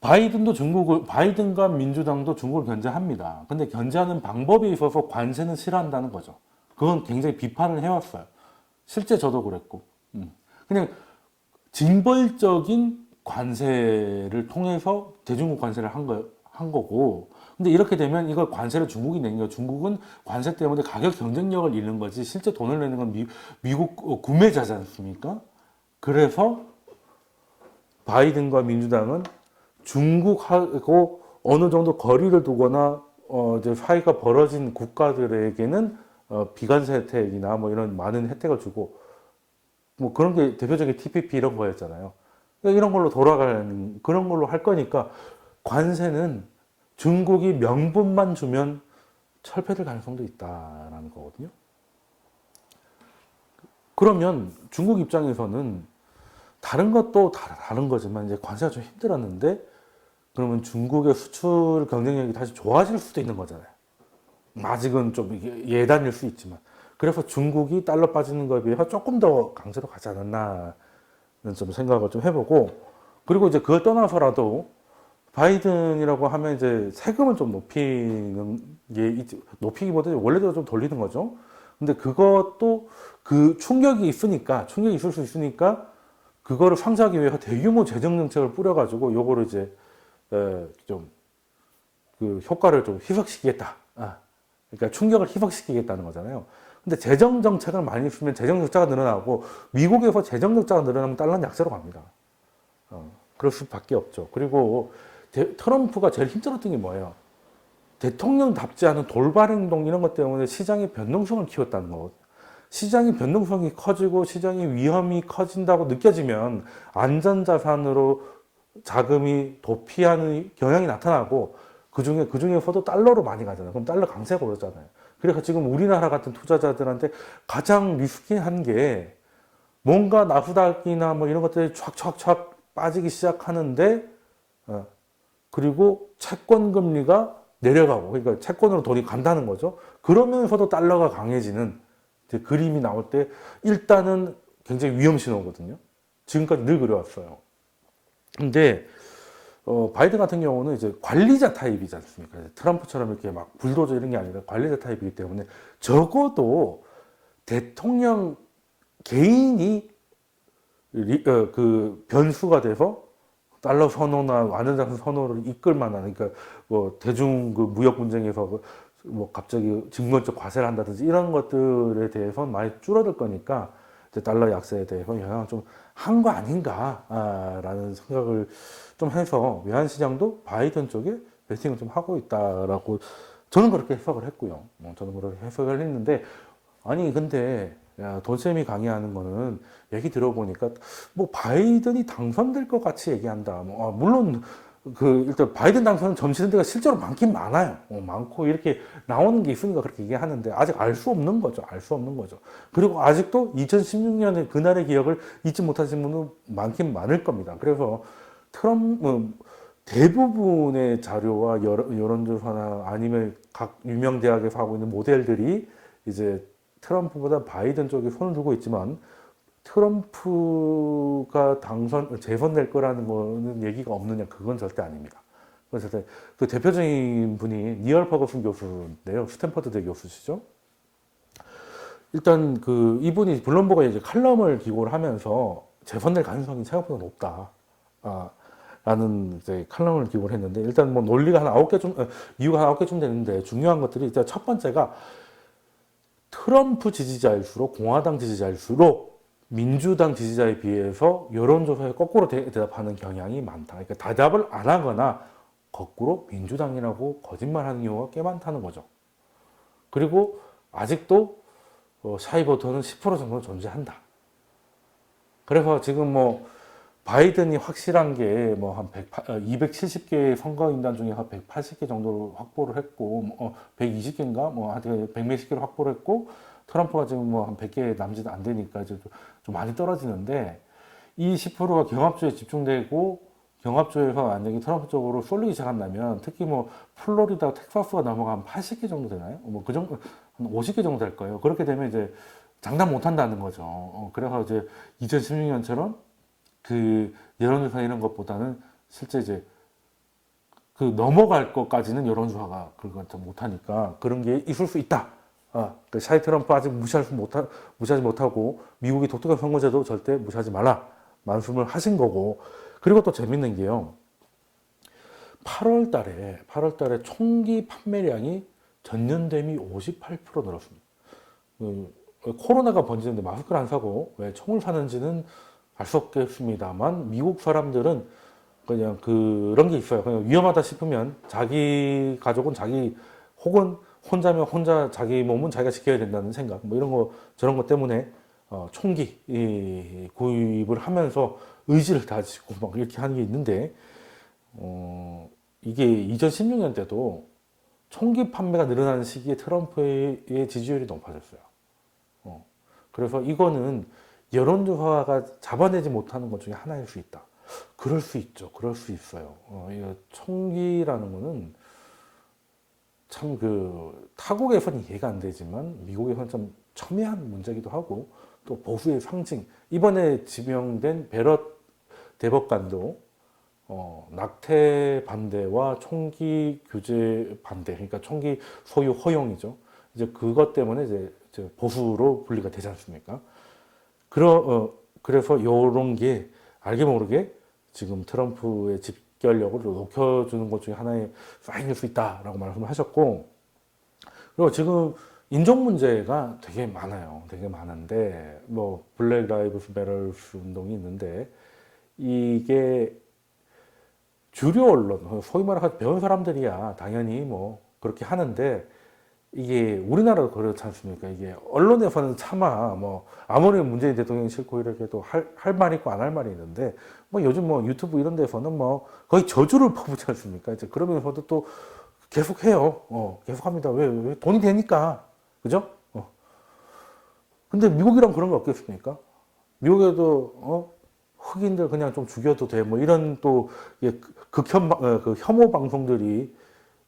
바이든과 민주당도 중국을 견제합니다. 근데 견제하는 방법에 있어서 관세는 싫어한다는 거죠. 그건 굉장히 비판을 해왔어요. 실제 저도 그랬고, 그냥 징벌적인 관세를 통해서 대중국 관세를 한 거고, 근데 이렇게 되면 이걸 관세를 중국이 낸 거예요. 중국은 관세 때문에 가격 경쟁력을 잃는 거지 실제 돈을 내는 건 미국 구매자지 않습니까? 그래서 바이든과 민주당은 중국하고 어느 정도 거리를 두거나 이제 사이가 벌어진 국가들에게는 비관세 혜택이나 뭐 이런 많은 혜택을 주고 뭐 그런 게 대표적인 TPP 이런 거였잖아요. 그러니까 이런 걸로 돌아가는 그런 걸로 할 거니까 관세는 중국이 명분만 주면 철폐될 가능성도 있다라는 거거든요. 그러면 중국 입장에서는 다른 것도 다른 거지만 이제 관세가 좀 힘들었는데 그러면 중국의 수출 경쟁력이 다시 좋아질 수도 있는 거잖아요. 아직은 좀 예단일 수 있지만 그래서 중국이 달러 빠지는 거에 비해서 조금 더 강세로 가지 않았나는 좀 생각을 좀 해보고 그리고 이제 그걸 떠나서라도 바이든이라고 하면 이제 세금을 좀 높이는 게 높이기보다 원래대로 좀 돌리는 거죠. 근데 그것도 그 충격이 있을 수 있으니까 그거를 상쇄하기 위해서 대규모 재정 정책을 뿌려가지고 요거를 이제 좀 그 효과를 좀 희석시키겠다. 그러니까 충격을 희석시키겠다는 거잖아요. 근데 재정 정책을 많이 쓰면 재정 적자가 늘어나고 미국에서 재정 적자가 늘어나면 달러는 약세로 갑니다. 그럴 수밖에 없죠. 그리고 트럼프가 제일 힘들었던 게 뭐예요? 대통령답지 않은 돌발 행동 이런 것 때문에 시장의 변동성을 키웠다는 거거든요. 시장의 변동성이 커지고 시장의 위험이 커진다고 느껴지면 안전자산으로 자금이 도피하는 경향이 나타나고 그중에서도 달러로 많이 가잖아요. 그럼 달러 강세가 오르잖아요. 그래서 지금 우리나라 같은 투자자들한테 가장 리스키한 게 뭔가 나스닥이나 뭐 이런 것들이 촥촥촥 빠지기 시작하는데 그리고 채권 금리가 내려가고 그러니까 채권으로 돈이 간다는 거죠. 그러면서도 달러가 강해지는 그림이 나올 때 일단은 굉장히 위험 신호거든요. 지금까지 늘 그래왔어요. 근데 바이든 같은 경우는 이제 관리자 타입이지 않습니까? 트럼프처럼 이렇게 막 불도저 이런 게 아니라 관리자 타입이기 때문에 적어도 대통령 개인이 그 변수가 돼서 달러 선호나 완전자산 선호를 이끌 만한 그러니까 뭐 대중 그 무역 분쟁에서 뭐 갑자기 증권적 과세를 한다든지 이런 것들에 대해서는 많이 줄어들 거니까 이제 달러 약세에 대해서 영향을 좀 한 거 아닌가라는 생각을 좀 해서 외환 시장도 바이든 쪽에 베팅을 좀 하고 있다라고 저는 그렇게 해석을 했고요. 저는 그렇게 해석을 했는데 아니 근데 돈쌤이 강의하는 거는 얘기 들어보니까 뭐 바이든이 당선될 것 같이 얘기한다. 물론 일단 바이든 당선은 점치는 데가 실제로 많긴 많아요. 많고 이렇게 나오는 게 있으니까 그렇게 얘기하는데 아직 알 수 없는 거죠. 알 수 없는 거죠. 그리고 아직도 2016년의 그날의 기억을 잊지 못하신 분은 많긴 많을 겁니다. 그래서 트럼프 대부분의 자료와 여론조사나 아니면 각 유명 대학에서 하고 있는 모델들이 이제 트럼프보다 바이든 쪽에 손을 두고 있지만 트럼프가 재선될 거라는 거는 얘기가 없느냐, 그건 절대 아닙니다. 그건 절대. 그 대표적인 분이 니얼 퍼거슨 교수인데요. 스탠퍼드대 교수시죠. 일단 이분이 블룸버그에 이제 칼럼을 기고를 하면서 재선될 가능성이 생각보다 높다. 라는 이제 칼럼을 기고를 했는데, 일단 뭐 논리가 한 9개 이유가 한 9개쯤 되는데, 중요한 것들이 일단 첫 번째가 트럼프 지지자일수록, 공화당 지지자일수록 민주당 지지자에 비해서 여론조사에 거꾸로 대답하는 경향이 많다. 그러니까 대답을 안 하거나 거꾸로 민주당이라고 거짓말하는 경우가 꽤 많다는 거죠. 그리고 아직도 샤이 보터는 10% 정도 존재한다. 그래서 지금 뭐 바이든이 확실한 게 뭐 한 270개 선거인단 중에 한 180개 정도를 확보를 했고, 120개인가 뭐 하여튼 100몇십 개를 확보를 했고, 트럼프가 지금 뭐 한 100개 남짓 안 되니까 이제 좀 많이 떨어지는데, 이 10%가 경합주에 집중되고 경합주에서 만약에 트럼프 쪽으로 쏠리기 시작한다면, 특히 뭐 플로리다, 텍사스가 넘어가면 80개 정도 되나요? 뭐 그 정도, 한 50개 정도 될 거예요. 그렇게 되면 이제 장담 못 한다는 거죠. 그래서 이제 2016년처럼 그 여론조사 이런 것보다는 실제 이제 넘어갈 것까지는 여론조사가 그걸 못하니까 그런 게 있을 수 있다. 그 샤이 트럼프 아직 무시하지 못하고 미국의 독특한 선거제도 절대 무시하지 말라 말씀을 하신 거고. 그리고 또 재밌는 게요. 8월 달에 총기 판매량이 전년 대비 58% 늘었습니다. 코로나가 번지는데 마스크를 안 사고 왜 총을 사는지는 알 수 없겠습니다만, 미국 사람들은 그냥 그런 게 있어요. 그냥 위험하다 싶으면 자기 가족은 혹은 혼자면 혼자 자기 몸은 자기가 지켜야 된다는 생각, 뭐 이런 거, 저런 것 때문에 총기 구입을 하면서 의지를 다지고 막 이렇게 하는 게 있는데, 이게 2016년 때도 총기 판매가 늘어나는 시기에 트럼프의 지지율이 높아졌어요. 그래서 이거는 여론조사가 잡아내지 못하는 것 중에 하나일 수 있다. 그럴 수 있죠. 그럴 수 있어요. 총기라는 거는 참 타국에서는 이해가 안 되지만 미국에서는 좀 첨예한 문제기도 하고, 또 보수의 상징. 이번에 지명된 베럿 대법관도 낙태 반대와 총기 규제 반대, 그러니까 총기 소유 허용이죠. 이제 그것 때문에 이제 보수로 분리가 되지 않습니까? 그래서 이런 게 알게 모르게 지금 트럼프의 집결력을 높여주는 것 중에 하나의 사인일 수 있다라고 말씀을 하셨고, 그리고 지금 인종 문제가 되게 많아요. 되게 많은데, 뭐 블랙 라이브스 매터스 운동이 있는데, 이게 주류 언론, 소위 말해서 배운 사람들이야 당연히 뭐 그렇게 하는데, 이게 우리나라도 그렇지 않습니까? 이게 언론에서는 차마 뭐 아무리 문재인 대통령이 싫고 이렇게 해도 할 말 있고 안 할 말이 있는데, 뭐 요즘 뭐 유튜브 이런 데서는 뭐 거의 저주를 퍼붓지 않습니까? 이제 그러면서도 또 계속 해요. 계속 합니다. 왜? 돈이 되니까. 그죠? 근데 미국이랑 그런 거 없겠습니까? 미국에도 흑인들 그냥 좀 죽여도 돼. 뭐 이런 또 혐오 방송들이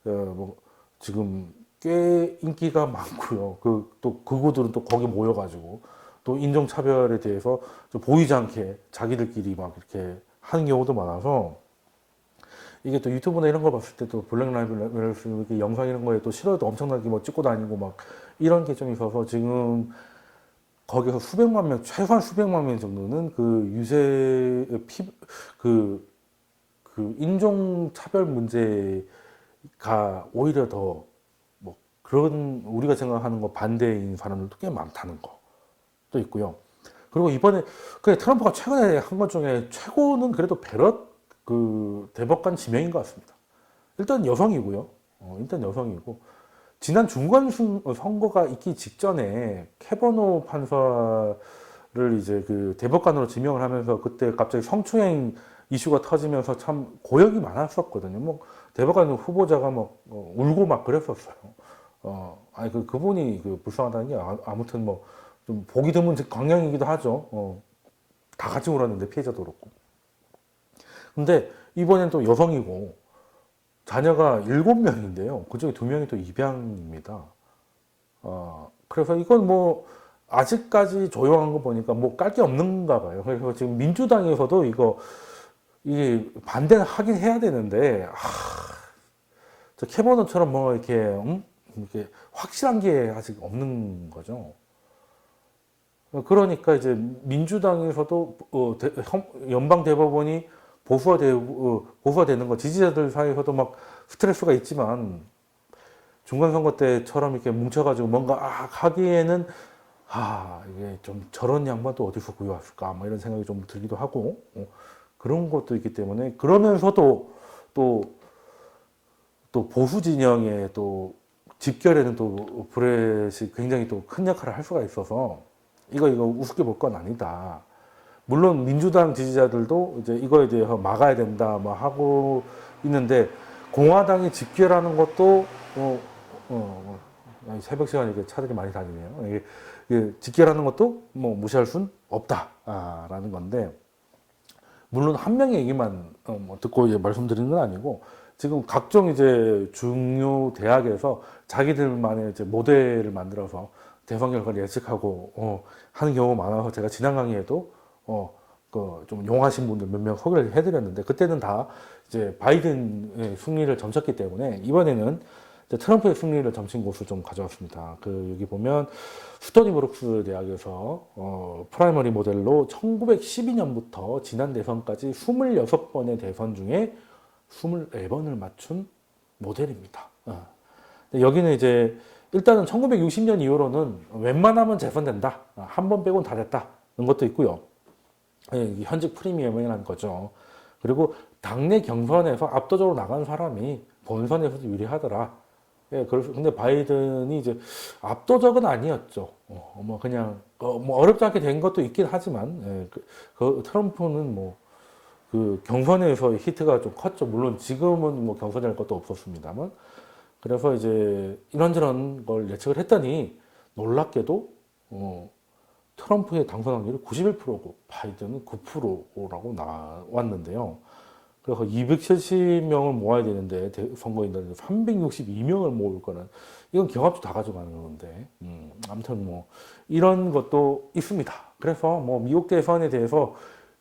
뭐 지금 꽤 인기가 많고요. 또 그구들은 또 거기 모여가지고 또 인종차별에 대해서 좀 보이지 않게 자기들끼리 막 이렇게 하는 경우도 많아서, 이게 또 유튜브나 이런 거 봤을 때 또 블랙 라이브 매터 영상 이런 거에 또 싫어도 엄청나게 뭐 찍고 다니고 막 이런 게 좀 있어서, 지금 거기서 최소한 수백만 명 정도는 인종차별 문제가 오히려 더 그런 우리가 생각하는 거 반대인 사람들도 꽤 많다는 것도 있고요. 그리고 이번에 트럼프가 최근에 한 것 중에 최고는 그래도 베럿 대법관 지명인 것 같습니다. 일단 여성이고요. 일단 여성이고, 지난 중간 선거가 있기 직전에 캐버노 판사를 이제 대법관으로 지명을 하면서 그때 갑자기 성추행 이슈가 터지면서 참 고역이 많았었거든요. 뭐 대법관 후보자가 막 울고 막 그랬었어요. 아니 그분이 불쌍하다는 게 아무튼 뭐 좀 보기 드문 광경이기도 하죠. 다 같이 울었는데 피해자도 그렇고. 근데 이번엔 또 여성이고 자녀가 7명인데요. 그중에 2명이 또 입양입니다. 그래서 이건 뭐 아직까지 조용한 거 보니까 뭐 깔 게 없는가 봐요. 그래서 지금 민주당에서도 이게 반대는 하긴 해야 되는데, 저 캐버넌처럼 뭐 이렇게 확실한 게 아직 없는 거죠. 그러니까 이제 민주당에서도 연방 대법원이 보수화 되는 거 지지자들 사이에서도 막 스트레스가 있지만 중간 선거 때처럼 이렇게 뭉쳐가지고 뭔가 하기에는 이게 좀 저런 양반도 어디서 구해왔을까 뭐 이런 생각이 좀 들기도 하고 그런 것도 있기 때문에 그러면서도 또 보수 진영의 또 집결에는 또 브렛이 굉장히 또 큰 역할을 할 수가 있어서 이거 우습게 볼 건 아니다. 물론 민주당 지지자들도 이제 이거에 대해서 막아야 된다 뭐 하고 있는데 공화당이 집결하는 것도 새벽 시간에 이렇게 차들이 많이 다니네요. 이게 집결하는 것도 뭐 무시할 순 없다라는 건데 물론 한 명의 얘기만 뭐 듣고 이제 말씀드리는 건 아니고 지금 각종 이제 중요 대학에서 자기들만의 이제 모델을 만들어서 대선 결과를 예측하고 하는 경우가 많아서 제가 지난 강의에도 좀 용하신 분들 몇 명 소개를 해드렸는데 그때는 다 이제 바이든의 승리를 점쳤기 때문에 이번에는 이제 트럼프의 승리를 점친 곳을 좀 가져왔습니다. 여기 보면 스토니 브룩스 대학에서 프라이머리 모델로 1912년부터 지난 대선까지 26번의 대선 중에 24번을 맞춘 모델입니다. 여기는 이제 일단은 1960년 이후로는 웬만하면 재선된다. 한 번 빼고는 다 됐다. 는 것도 있고요. 현직 프리미엄이라는 거죠. 그리고 당내 경선에서 압도적으로 나간 사람이 본선에서도 유리하더라. 그래서 근데 바이든이 이제 압도적은 아니었죠. 뭐 그냥 뭐 어렵지 않게 된 것도 있긴 하지만 트럼프는 뭐 경선에서 히트가 좀 컸죠. 물론 지금은 뭐 경선할 것도 없었습니다만. 그래서 이제 이런저런 걸 예측을 했더니 놀랍게도 트럼프의 당선 확률이 91%고 바이든은 9%라고 나왔는데요. 그래서 270명을 모아야 되는데 선거인단에서 362명을 모을 거는 이건 경합주 다 가져가는 건데 아무튼 뭐 이런 것도 있습니다. 그래서 뭐 미국 대선에 대해서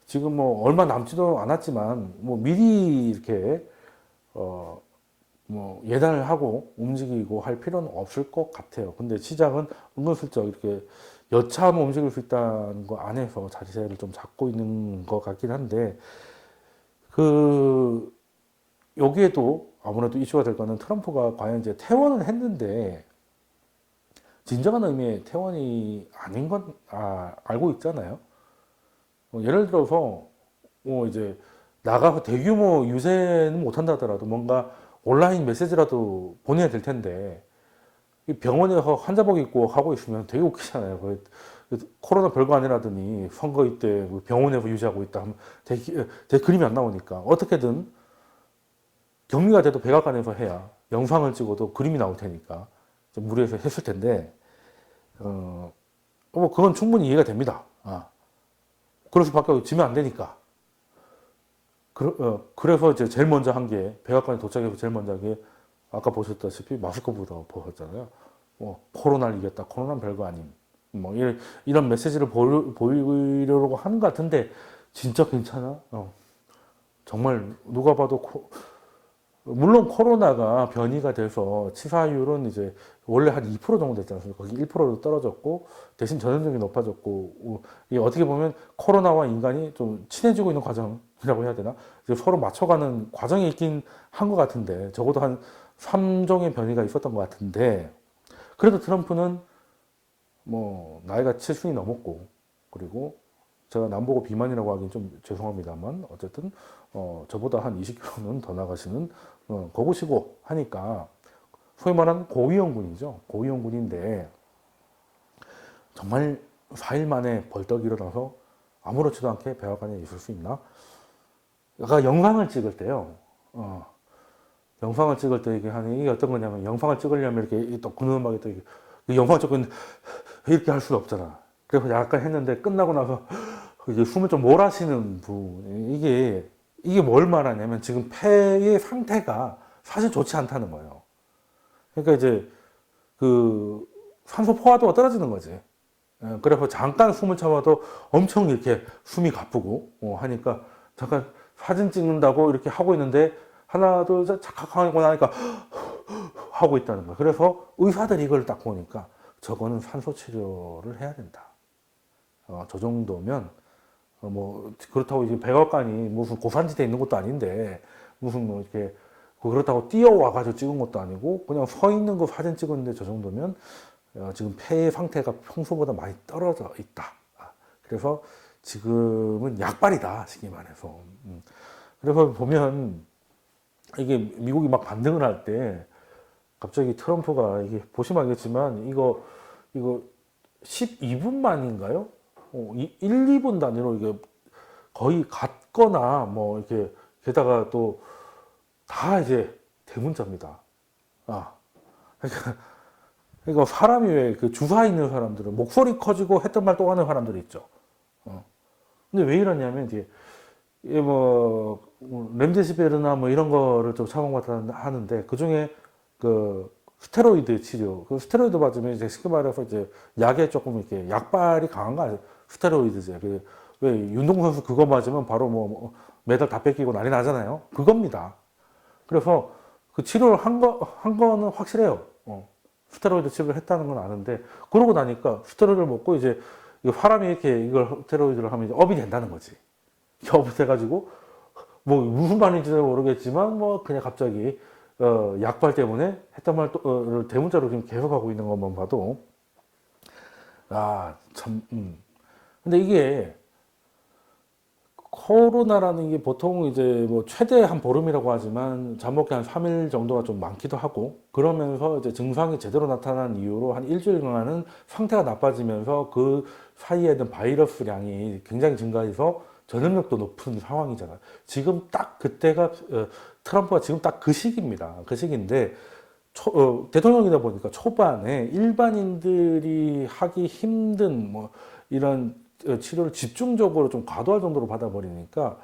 지금 뭐 얼마 남지도 않았지만 뭐 미리 이렇게 뭐 예단을 하고 움직이고 할 필요는 없을 것 같아요. 근데 시장은 은근슬쩍 이렇게 여차하면 움직일 수 있다는 거 안에서 자리세를 좀 잡고 있는 것 같긴 한데 여기에도 아무래도 이슈가 될 거는 트럼프가 과연 이제 퇴원을 했는데 진정한 의미의 퇴원이 아닌 건 알고 있잖아요. 예를 들어서 이제 나가서 대규모 유세는 못 한다더라도 뭔가 온라인 메시지라도 보내야 될 텐데 병원에서 환자복 입고 하고 있으면 되게 웃기잖아요. 코로나 별거 아니라더니 선거일 때 병원에서 유지하고 있다 하면 되게 그림이 안 나오니까 어떻게든 격리가 돼도 백악관에서 해야 영상을 찍어도 그림이 나올 테니까 무리해서 했을 텐데 뭐 그건 충분히 이해가 됩니다. 그럴 수밖에 지면 안 되니까. 그래서 이제 제일 먼저 한 게 백악관에 도착해서 제일 먼저 한 게 아까 보셨다시피 마스크부터 벗었잖아요. 코로나를 이겼다. 코로나는 별거 아님. 뭐 이런 메시지를 보이려고 하는 것 같은데 진짜 괜찮아? 정말 누가 봐도 물론 코로나가 변이가 돼서 치사율은 이제 원래 한 2% 정도 됐지 않습니까? 거기 1%로 떨어졌고 대신 전염력이 높아졌고 이게 어떻게 보면 코로나와 인간이 좀 친해지고 있는 과정이라고 해야 되나? 이제 서로 맞춰가는 과정이 있긴 한 것 같은데 적어도 한 3종의 변이가 있었던 것 같은데 그래도 트럼프는 뭐 나이가 70이 넘었고 그리고 제가 남보고 비만이라고 하긴 좀 죄송합니다만 어쨌든 저보다 한 20kg는 더 나가시는 거구시고 하니까 소위 말하는 고위험군이죠. 고위험군인데 정말 4일 만에 벌떡 일어나서 아무렇지도 않게 백악관에 있을 수 있나? 아까 영상을 찍을 때요. 영상을 찍을 때 이게 어떤 거냐면 영상을 찍으려면 이렇게 또 근엄하게 또 영상을 찍고 있는데 이렇게 할 수는 없잖아. 그래서 약간 했는데 끝나고 나서 이제 숨을 좀 몰아쉬는 부분. 이게 뭘 말하냐면 지금 폐의 상태가 사실 좋지 않다는 거예요. 그러니까 이제 그 산소 포화도가 떨어지는 거지. 그래서 잠깐 숨을 참아도 엄청 이렇게 숨이 가쁘고 하니까 잠깐 사진 찍는다고 이렇게 하고 있는데 하나 둘 셋 착각하고 나니까 하고 있다는 거예요. 그래서 의사들이 이걸 딱 보니까 저거는 산소 치료를 해야 된다. 저 정도면 뭐 그렇다고 이제 백악관이 무슨 고산지대에 있는 것도 아닌데 무슨 뭐 이렇게 그렇다고 뛰어와 가지고 찍은 것도 아니고 그냥 서 있는 거 사진 찍었는데 저 정도면 지금 폐의 상태가 평소보다 많이 떨어져 있다. 그래서 지금은 약발이다, 쉽게 말해서. 그래서 보면 이게 미국이 막 반등을 할 때 갑자기 트럼프가 이게 보시면 알겠지만 이거 12분 만인가요? 1, 2분 단위로 이게 거의 같거나 뭐 이렇게 게다가 또 다 이제 대문자입니다. 그러니까 사람이 왜 그 주사 있는 사람들은 목소리 커지고 했던 말 또 하는 사람들이 있죠. 근데 왜 이러냐면 이제 뭐 렘데시비르나 뭐 이런 거를 좀 처방받아 하는데 그 중에 그 스테로이드 치료, 그 스테로이드 맞으면 이제 쉽게 말해서 이제 약에 조금 이렇게 약발이 강한 거 아니에요? 스테로이드제. 왜 운동선수 그거 맞으면 바로 뭐 메달 다 뺏기고 난리 나잖아요. 그겁니다. 그래서 그 치료를 한 거는 확실해요. 스테로이드 치료를 했다는 건 아는데, 그러고 나니까 스테로이드를 먹고 이제 사람이 이렇게 이걸 스테로이드를 하면 이제 업이 된다는 거지. 업이 돼가지고, 뭐 무슨 말인지는 모르겠지만, 뭐 그냥 갑자기, 약발 때문에 했던 말을 대문자로 지금 계속하고 있는 것만 봐도, 참, 근데 이게, 코로나라는 게 보통 이제 뭐 최대 한 보름이라고 하지만 잠복기 한 3일 정도가 좀 많기도 하고 그러면서 이제 증상이 제대로 나타난 이후로 한 일주일간은 상태가 나빠지면서 그 사이에는 바이러스량이 굉장히 증가해서 전염력도 높은 상황이잖아요. 지금 딱 그때가 트럼프가 지금 딱 그 시기입니다. 그 시기인데 대통령이다 보니까 초반에 일반인들이 하기 힘든 뭐 이런 치료를 집중적으로 좀 과도할 정도로 받아버리니까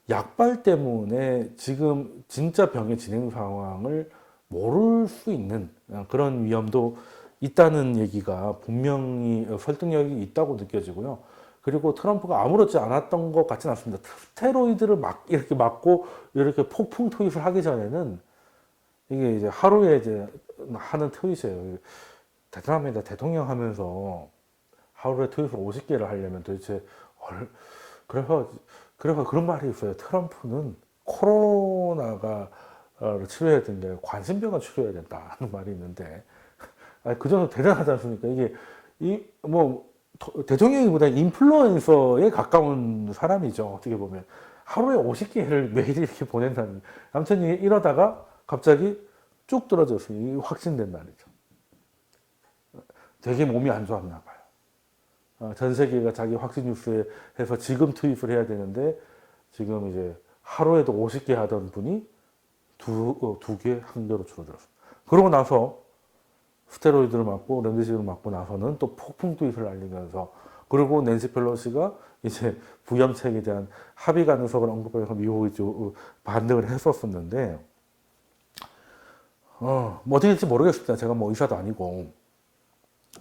약발 때문에 지금 진짜 병의 진행 상황을 모를 수 있는 그런 위험도 있다는 얘기가 분명히 설득력이 있다고 느껴지고요. 그리고 트럼프가 아무렇지 않았던 것 같지는 않습니다. 스테로이드를 막 이렇게 맞고 이렇게 폭풍 트윗을 하기 전에는 이게 이제 하루에 이제 하는 트윗이에요. 대단합니다. 대통령 하면서 하루에 트윗을 50개를 하려면 도대체 그래서 그런 말이 있어요. 트럼프는 코로나가 치료해야 된다. 관심병을 치료해야 된다 하는 말이 있는데 그 정도 대단하지 않습니까? 이게 뭐 대통령이보다 인플루언서에 가까운 사람이죠. 어떻게 보면 하루에 50개를 매일 이렇게 보낸다는. 아무튼 이러다가 갑자기 쭉 떨어졌어요. 확진된 날이죠. 되게 몸이 안 좋았나 봐요. 전 세계가 자기 확진 뉴스에 해서 지금 투입을 해야 되는데 지금 이제 하루에도 50개 하던 분이 두 개, 한 개로 줄어들었습니다. 그러고 나서 스테로이드를 맞고 렘데시비를 맞고 나서는 또 폭풍 투입을 날리면서 그리고 낸시 펠로시가 이제 부염책에 대한 합의 가능성을 언급해서 미국이 좀 반대를 했었었는데 뭐 어떻게 될지 모르겠습니다. 제가 뭐 의사도 아니고.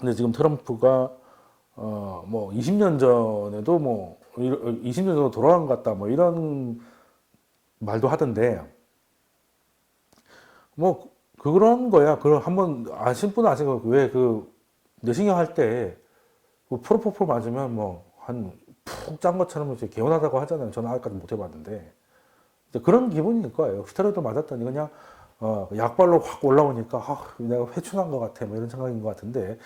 근데 지금 트럼프가 뭐 20년 전에도 뭐 20년 전으로 돌아간 것 같다 뭐 이런 말도 하던데 뭐 그런 거야. 그럼 한번 아신 분은 아신 거 왜 그 뇌신경 할 때 그 프로포폴 맞으면 뭐 한 푹 짠 것처럼 이제 개운하다고 하잖아요. 저는 아직까지 못 해봤는데 그런 기분일 거예요. 스테로이드 맞았더니 그냥 약발로 확 올라오니까 내가 회춘한 것 같아 뭐 이런 생각인 것 같은데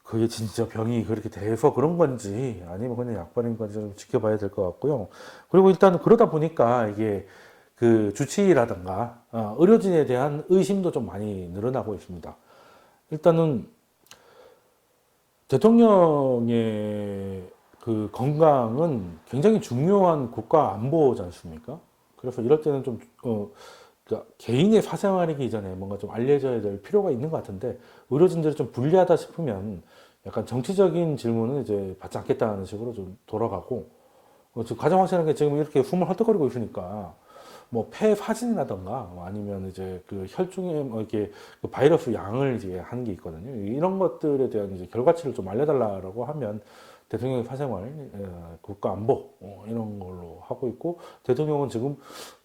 그게 진짜 병이 그렇게 돼서 그런 건지 아니면 그냥 약발인 건지 좀 지켜봐야 될 것 같고요. 그리고 일단 그러다 보니까 이게 그 주치의라든가 의료진에 대한 의심도 좀 많이 늘어나고 있습니다. 일단은 대통령의 그 건강은 굉장히 중요한 국가 안보지 않습니까? 그래서 이럴 때는 좀, 그러니까 개인의 사생활이기 이전에 뭔가 좀 알려져야 될 필요가 있는 것 같은데, 의료진들이 좀 불리하다 싶으면 약간 정치적인 질문은 이제 받지 않겠다는 식으로 좀 돌아가고, 지금 가장 확실한 게 지금 이렇게 숨을 헐떡거리고 있으니까, 뭐 폐 사진이라던가 뭐 아니면 이제 그 혈중에 뭐 이렇게 그 바이러스 양을 이제 하는 게 있거든요. 이런 것들에 대한 이제 결과치를 좀 알려달라고 하면 대통령의 사생활, 국가 안보 이런 걸로 하고 있고, 대통령은 지금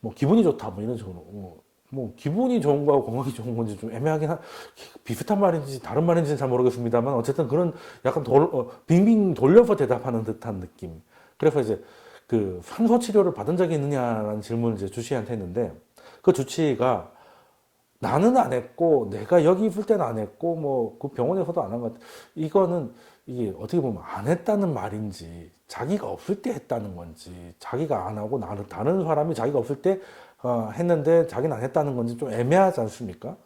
뭐 기분이 좋다 뭐 이런 식으로 뭐 기분이 좋은 거하고 건강이 좋은 건지 좀 애매하긴 비슷한 말인지 다른 말인지는 잘 모르겠습니다만 어쨌든 그런 약간 빙빙 돌려서 대답하는 듯한 느낌. 그래서 이제 그 산소 치료를 받은 적이 있느냐라는 질문을 이제 주치의한테 했는데, 그 주치의가 나는 안 했고 내가 여기 있을 때는 안 했고 뭐 그 병원에서도 안 한 것 같아. 이거는 이게 어떻게 보면 안 했다는 말인지 자기가 없을 때 했다는 건지, 자기가 안 하고 다른 사람이 자기가 없을 때 했는데 자기는 안 했다는 건지 좀 애매하지 않습니까?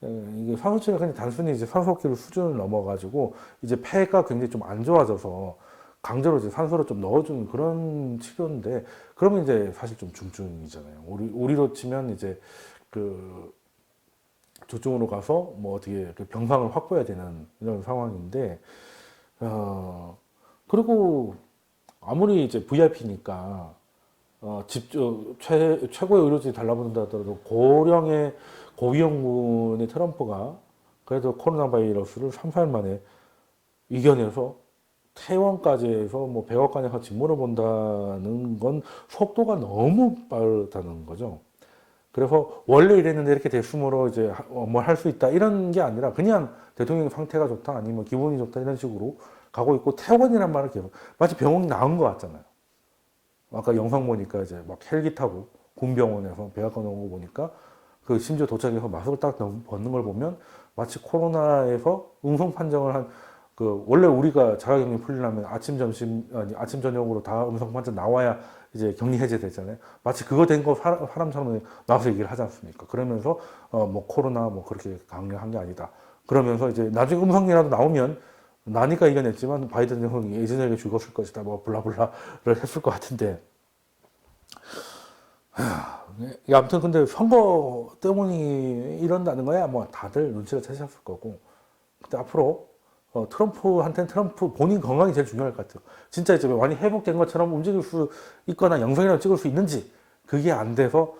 이게 산소치료가 그냥 단순히 이제 산소호흡기 수준을 넘어가지고 이제 폐가 굉장히 좀 안 좋아져서 강제로 이제 산소를 좀 넣어주는 그런 치료인데, 그러면 이제 사실 좀 중증이잖아요. 우리로 치면 이제 그 조증으로 가서 뭐 어떻게 그 병상을 확보해야 되는 이런 상황인데, 그리고 아무리 이제 VIP니까 최고의 의료진이 달라붙는다 하더라도 고령의 고위험군의 트럼프가 그래도 코로나 바이러스를 3, 4일 만에 이겨내서 퇴원까지 해서 뭐 백악관에 가서 직무를 본다는 건 속도가 너무 빠르다는 거죠. 그래서 원래 이랬는데 이렇게 됐으므로 이제 뭘 할 수 있다 이런 게 아니라 그냥 대통령 상태가 좋다 아니면 기분이 좋다 이런 식으로 가고 있고, 퇴원이란 말을 계속 마치 병원이 나은 것 같잖아요. 아까 영상 보니까 이제 막 헬기 타고 군병원에서 백악관 오고 보니까 그 심지어 도착해서 마스크를 딱 벗는 걸 보면 마치 코로나에서 음성 판정을 한 그 원래 우리가 자가격리 풀리려면 아침 점심 아니 아침 저녁으로 다 음성 판정 나와야 이제 격리 해제되잖아요. 마치 그거 된 거 사람처럼 나와서 얘기를 하지 않습니까? 그러면서 뭐 코로나 뭐 그렇게 강력한 게 아니다. 그러면서 이제 나중에 음성이라도 나오면 나니까 이겨냈지만 바이든 대통령이 예전에 죽었을 것이다 뭐 블라블라를 했을 것 같은데, 아무튼 근데 선거 때문에 이런다는 거야 뭐 다들 눈치를 채셨을 거고. 근데 앞으로 트럼프한테는 트럼프 본인 건강이 제일 중요할 것 같아요. 진짜 이제 많이 회복된 것처럼 움직일 수 있거나 영상이라도 찍을 수 있는지, 그게 안 돼서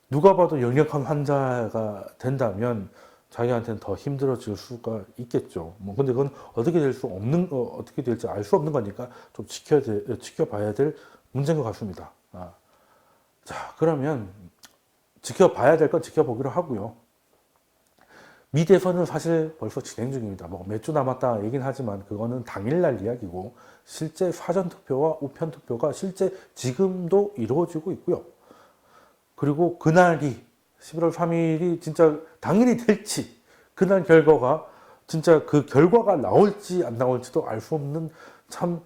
누가 봐도 연약한 환자가 된다면 자기한테는 더 힘들어질 수가 있겠죠. 뭐 근데 그건 어떻게 될 수 없는 어떻게 될지 알 수 없는 거니까 좀 지켜봐야 될 문제인 것 같습니다. 자, 그러면 지켜봐야 될 건 지켜보기로 하고요. 미 대선은 사실 벌써 진행 중입니다. 뭐 몇 주 남았다 얘기는 하지만 그거는 당일날 이야기고, 실제 사전투표와 우편투표가 실제 지금도 이루어지고 있고요. 그리고 그날이 11월 3일이 진짜 당일이 될지, 그날 결과가 진짜 그 결과가 나올지 안 나올지도 알 수 없는 참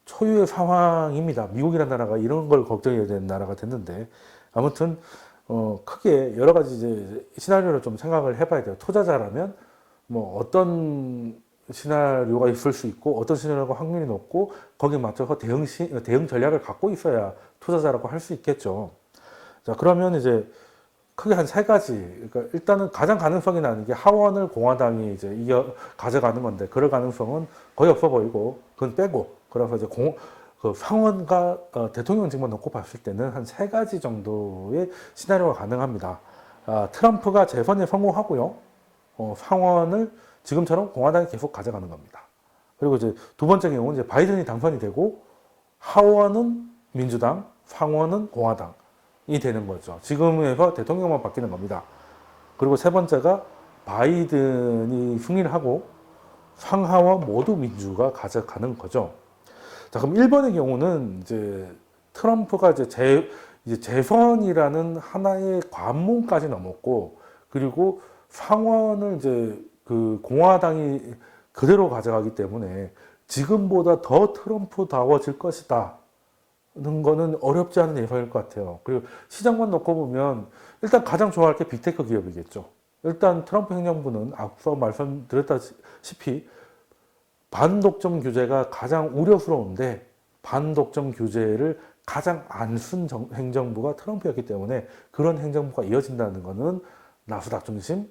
초유의 상황입니다. 미국이라는 나라가 이런 걸 걱정해야 되는 나라가 됐는데, 아무튼 크게 여러 가지 이제 시나리오를 좀 생각을 해봐야 돼요. 투자자라면 뭐 어떤 시나리오가 있을 수 있고 어떤 시나리오가 확률이 높고 거기에 맞춰서 대응 전략을 갖고 있어야 투자자라고 할 수 있겠죠. 자, 그러면 이제 크게 한 세 가지. 그러니까 일단은 가장 가능성이 나는 게 하원을 공화당이 이제 가져가는 건데, 그럴 가능성은 거의 없어 보이고, 그건 빼고. 그래서 이제 그 상원과 대통령직만 놓고 봤을 때는 한 세 가지 정도의 시나리오가 가능합니다. 트럼프가 재선에 성공하고요. 상원을 지금처럼 공화당이 계속 가져가는 겁니다. 그리고 이제 두 번째 경우는 이제 바이든이 당선이 되고 하원은 민주당, 상원은 공화당. 이 되는 거죠. 지금에서 대통령만 바뀌는 겁니다. 그리고 세 번째가 바이든이 승리를 하고 상하원 모두 민주가 가져가는 거죠. 자, 그럼 1번의 경우는 이제 트럼프가 이제 재선이라는 하나의 관문까지 넘었고, 그리고 상원을 이제 그 공화당이 그대로 가져가기 때문에 지금보다 더 트럼프다워질 것이다. 는 거는 어렵지 않은 예상일 것 같아요. 그리고 시장만 놓고 보면 일단 가장 좋아할 게 빅테크 기업이겠죠. 일단 트럼프 행정부는 앞서 말씀드렸다시피 반독점 규제가 가장 우려스러운데 반독점 규제를 가장 안 쓴 행정부가 트럼프였기 때문에 그런 행정부가 이어진다는 것은 나스닥 중심,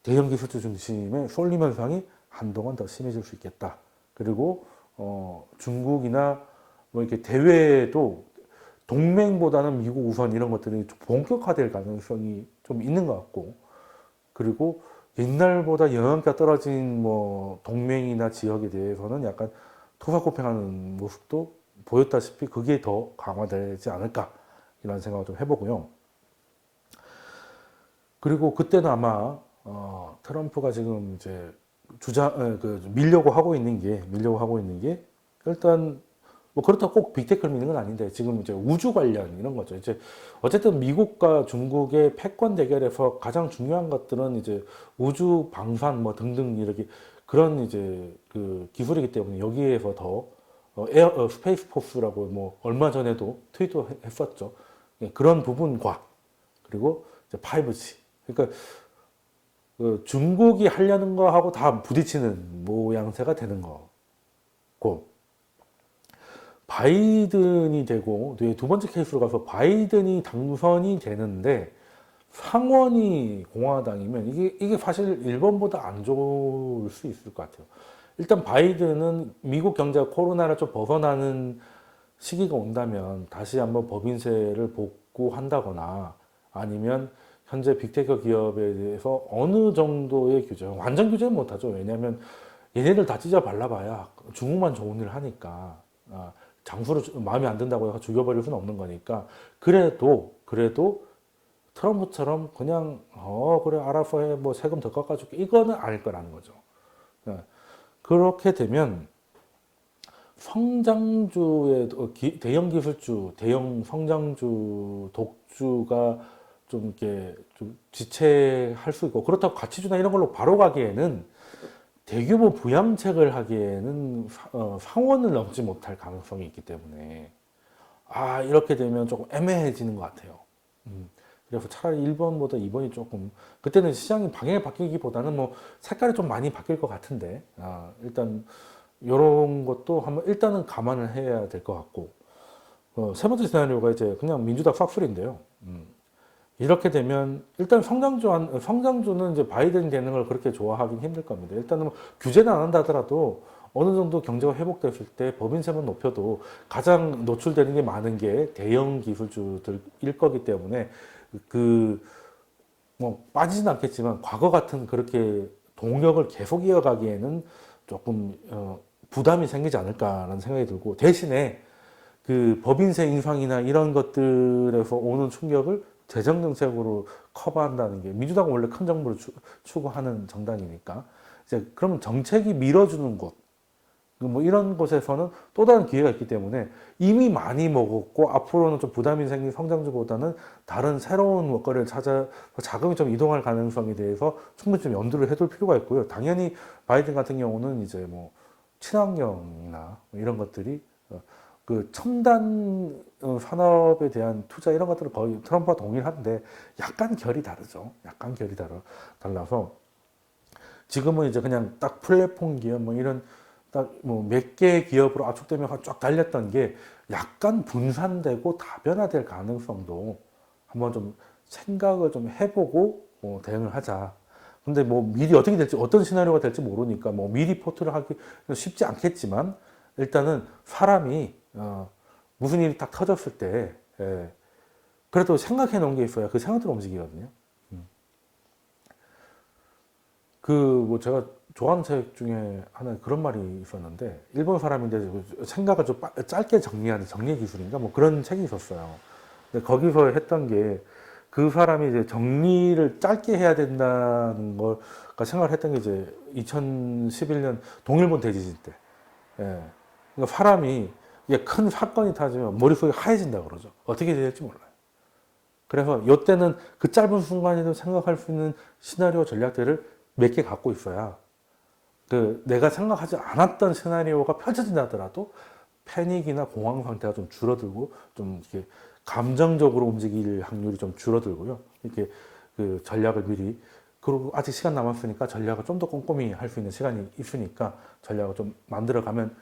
대형 기술주 중심의 쏠림 현상이 한동안 더 심해질 수 있겠다. 그리고 중국이나 뭐 이렇게 대외에도 동맹보다는 미국 우선 이런 것들이 좀 본격화될 가능성이 좀 있는 것 같고, 그리고 옛날보다 영향가 떨어진 뭐 동맹이나 지역에 대해서는 약간 토사구팽하는 모습도 보였다시피 그게 더 강화되지 않을까 이런 생각을 좀 해보고요. 그리고 그때는 아마 트럼프가 지금 이제 밀려고 하고 있는 게 일단 뭐 그렇다고 꼭 빅테크를 미는 건 아닌데 지금 이제 우주 관련 이런 거죠. 이제 어쨌든 미국과 중국의 패권 대결에서 가장 중요한 것들은 이제 우주 방산 뭐 등등 이렇게 그런 이제 그 기술이기 때문에 여기에서 더 스페이스 포스라고 뭐 얼마 전에도 트위터 했었죠. 예, 그런 부분과 그리고 이제 5G. 그러니까 그 중국이 하려는 거하고 다 부딪히는 모양새가 되는 거고, 바이든이 되고 두 번째 케이스로 가서 바이든이 당선이 되는데 상원이 공화당이면 이게 사실 일본보다 안 좋을 수 있을 것 같아요. 일단 바이든은 미국 경제가 코로나를 좀 벗어나는 시기가 온다면 다시 한번 법인세를 복구한다거나 아니면 현재 빅테크 기업에 대해서 어느 정도의 규제, 완전 규제는 못하죠. 왜냐하면 얘네들 다 찢어 발라봐야 중국만 좋은 일 하니까 장수를 마음에 안 든다고 해서 죽여버릴 수는 없는 거니까 그래도 트럼프처럼 그냥 그래 알아서 해 뭐 세금 더 깎아줄게 이거는 아닐 거라는 거죠. 그렇게 되면 성장주의 대형 기술주, 대형 성장주, 독주가 좀 이렇게 좀 지체할 수 있고 그렇다고 가치주나 이런 걸로 바로 가기에는 대규모 부양책을 하기에는 상원을 넘지 못할 가능성이 있기 때문에 이렇게 되면 조금 애매해지는 것 같아요. 그래서 차라리 1번보다 2번이 조금 그때는 시장이 방향이 바뀌기보다는 뭐 색깔이 좀 많이 바뀔 것 같은데 일단 이런 것도 한번 일단은 감안을 해야 될 것 같고 세 번째 시나리오가 이제 그냥 민주당 싹쓸인데요. 이렇게 되면 일단 성장주는 이제 바이든 되는 걸 그렇게 좋아하긴 힘들 겁니다. 일단은 뭐 규제는 안 한다 하더라도 어느 정도 경제가 회복됐을 때 법인세만 높여도 가장 노출되는 게 많은 게 대형 기술주들일 거기 때문에 뭐 빠지진 않겠지만 과거 같은 그렇게 동력을 계속 이어가기에는 조금 부담이 생기지 않을까라는 생각이 들고 대신에 그 법인세 인상이나 이런 것들에서 오는 충격을 재정 정책으로 커버한다는 게 민주당은 원래 큰 정부를 추구하는 정당이니까 이제 그러면 정책이 밀어주는 곳 뭐 이런 곳에서는 또 다른 기회가 있기 때문에 이미 많이 먹었고 앞으로는 좀 부담이 생긴 성장주보다는 다른 새로운 먹거리를 찾아 자금이 좀 이동할 가능성에 대해서 충분히 좀 염두를 해둘 필요가 있고요. 당연히 바이든 같은 경우는 이제 뭐 친환경이나 이런 것들이 그 첨단 산업에 대한 투자 이런 것들은 거의 트럼프와 동일한데 약간 결이 다르죠. 약간 결이 달라서 지금은 이제 그냥 딱 플랫폼 기업 뭐 이런 딱 뭐 몇 개의 기업으로 압축되면 쫙 달렸던 게 약간 분산되고 다변화될 가능성도 한번 좀 생각을 좀 해보고 대응을 하자. 근데 뭐 미리 어떻게 될지 어떤 시나리오가 될지 모르니까 뭐 미리 포트를 하기 쉽지 않겠지만 일단은 사람이 무슨 일이 딱 터졌을 때 그래도 생각해 놓은 게 있어야 그 생각대로 움직이거든요. 그 뭐 제가 좋아하는 책 중에 하나 그런 말이 있었는데 일본 사람인데 생각을 좀 짧게 정리하는 정리 기술인가 뭐 그런 책이 있었어요. 근데 거기서 했던 게 그 사람이 이제 정리를 짧게 해야 된다는 걸 생각을 했던 게 이제 2011년 동일본 대지진 때. 그러니까 사람이 이게 큰 사건이 터지면 머릿속이 하얘진다 그러죠. 어떻게 될지 몰라요. 그래서 이때는 그 짧은 순간에도 생각할 수 있는 시나리오 전략들을 몇 개 갖고 있어야 내가 생각하지 않았던 시나리오가 펼쳐진다 하더라도 패닉이나 공황 상태가 좀 줄어들고 좀 이렇게 감정적으로 움직일 확률이 좀 줄어들고요. 이렇게 그 전략을 미리 그리고 아직 시간 남았으니까 전략을 좀 더 꼼꼼히 할 수 있는 시간이 있으니까 전략을 좀 만들어가면,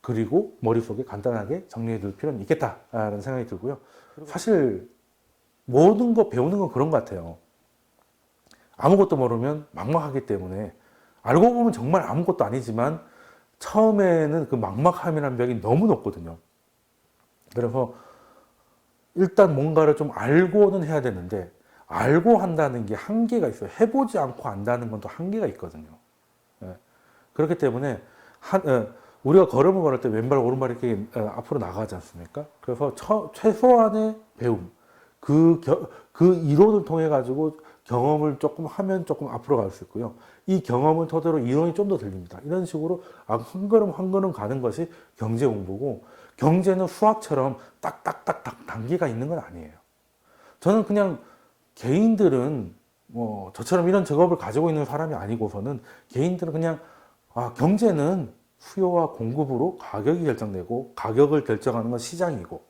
그리고 머릿속에 간단하게 정리해 둘 필요는 있겠다라는 생각이 들고요. 사실 모든 거 배우는 건 그런 것 같아요. 아무것도 모르면 막막하기 때문에, 알고 보면 정말 아무것도 아니지만 처음에는 그 막막함이라는 벽이 너무 높거든요. 그래서 일단 뭔가를 좀 알고는 해야 되는데, 알고 한다는 게 한계가 있어요. 해보지 않고 안다는 건 또 한계가 있거든요. 예. 그렇기 때문에 우리가 걸음을 걸을 때 왼발 오른발 이렇게 앞으로 나가지 않습니까? 그래서 최소한의 배움, 그 이론을 통해 가지고 경험을 조금 하면 조금 앞으로 갈 수 있고요. 이 경험을 토대로 이론이 좀 더 들립니다. 이런 식으로 한 걸음 한 걸음 가는 것이 경제 공부고, 경제는 수학처럼 딱딱딱딱 단계가 있는 건 아니에요. 저는 그냥 개인들은 뭐 저처럼 이런 직업을 가지고 있는 사람이 아니고서는, 개인들은 그냥 경제는 수요와 공급으로 가격이 결정되고, 가격을 결정하는 건 시장이고,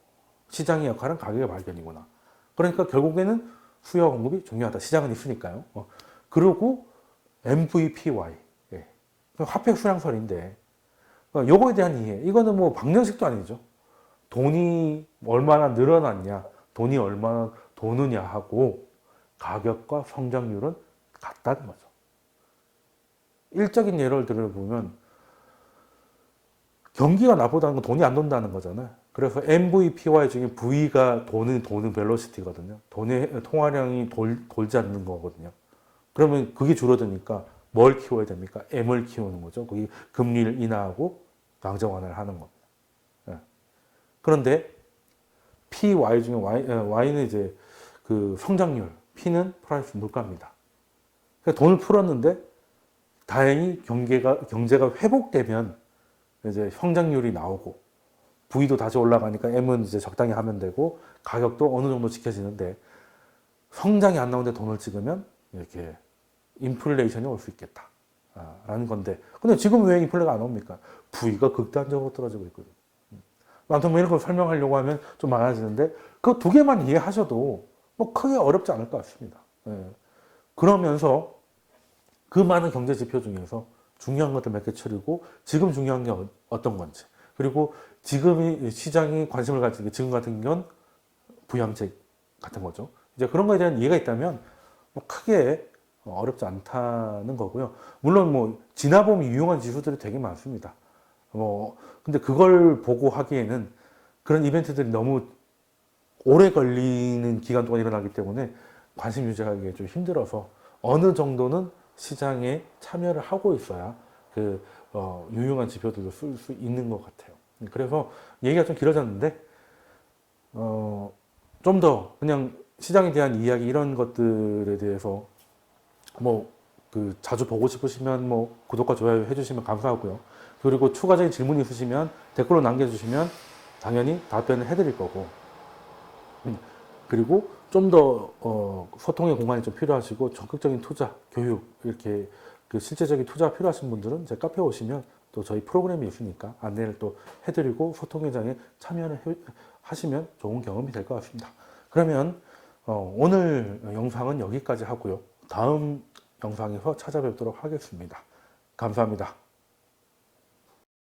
시장의 역할은 가격의 발견이구나. 그러니까 결국에는 수요와 공급이 중요하다. 시장은 있으니까요. 그리고 MVPY. 예. 화폐 수량설인데, 요거에 대한 이해. 이거는 뭐 방정식도 아니죠. 돈이 얼마나 늘어났냐, 돈이 얼마나 도느냐 하고 가격과 성장률은 같다는 거죠. 일적인 예를 들어보면, 경기가 나쁘다는 건 돈이 안 돈다는 거잖아요. 그래서 MVPY 중에 V가 도는 벨로시티거든요. 돈의 통화량이 돌지 않는 거거든요. 그러면 그게 줄어드니까 뭘 키워야 됩니까? M을 키우는 거죠. 그게 금리를 인하하고 강제 완화를 하는 겁니다. 예. 그런데 PY 중에 Y는 이제 그 성장률, P는 프라이스 물가입니다. 그러니까 돈을 풀었는데 다행히 경제가 회복되면 이제 성장률이 나오고, V도 다시 올라가니까 M은 이제 적당히 하면 되고, 가격도 어느 정도 지켜지는데, 성장이 안 나오는데 돈을 찍으면 이렇게 인플레이션이 올 수 있겠다 라는 건데, 근데 지금 왜 인플레가 안 옵니까? V가 극단적으로 떨어지고 있거든요. 아무튼 뭐 이런 걸 설명하려고 하면 좀 많아지는데, 그 두 개만 이해하셔도 뭐 크게 어렵지 않을 것 같습니다. 예. 그러면서 그 많은 경제 지표 중에서 중요한 것들 몇 개 추리고, 지금 중요한 게 어떤 건지, 그리고 지금 시장이 관심을 가지는 게, 지금 같은 건 부양책 같은 거죠. 이제 그런 거에 대한 이해가 있다면 뭐 크게 어렵지 않다는 거고요. 물론 뭐 지나보면 유용한 지수들이 되게 많습니다. 근데 그걸 보고 하기에는 그런 이벤트들이 너무 오래 걸리는 기간 동안 일어나기 때문에 관심 유지하기 좀 힘들어서, 어느 정도는 시장에 참여를 하고 있어야 유용한 지표들도 쓸 수 있는 것 같아요. 그래서 얘기가 좀 길어졌는데, 좀 더 그냥 시장에 대한 이야기, 이런 것들에 대해서 자주 보고 싶으시면 구독과 좋아요 해주시면 감사하고요. 그리고 추가적인 질문이 있으시면 댓글로 남겨주시면 당연히 답변을 해드릴 거고, 그리고 좀 더 소통의 공간이 좀 필요하시고 적극적인 투자, 교육, 이렇게 실제적인 투자가 필요하신 분들은 제 카페에 오시면 또 저희 프로그램이 있으니까 안내를 또 해드리고 소통회장에 참여를 하시면 좋은 경험이 될 것 같습니다. 그러면 오늘 영상은 여기까지 하고요. 다음 영상에서 찾아뵙도록 하겠습니다. 감사합니다.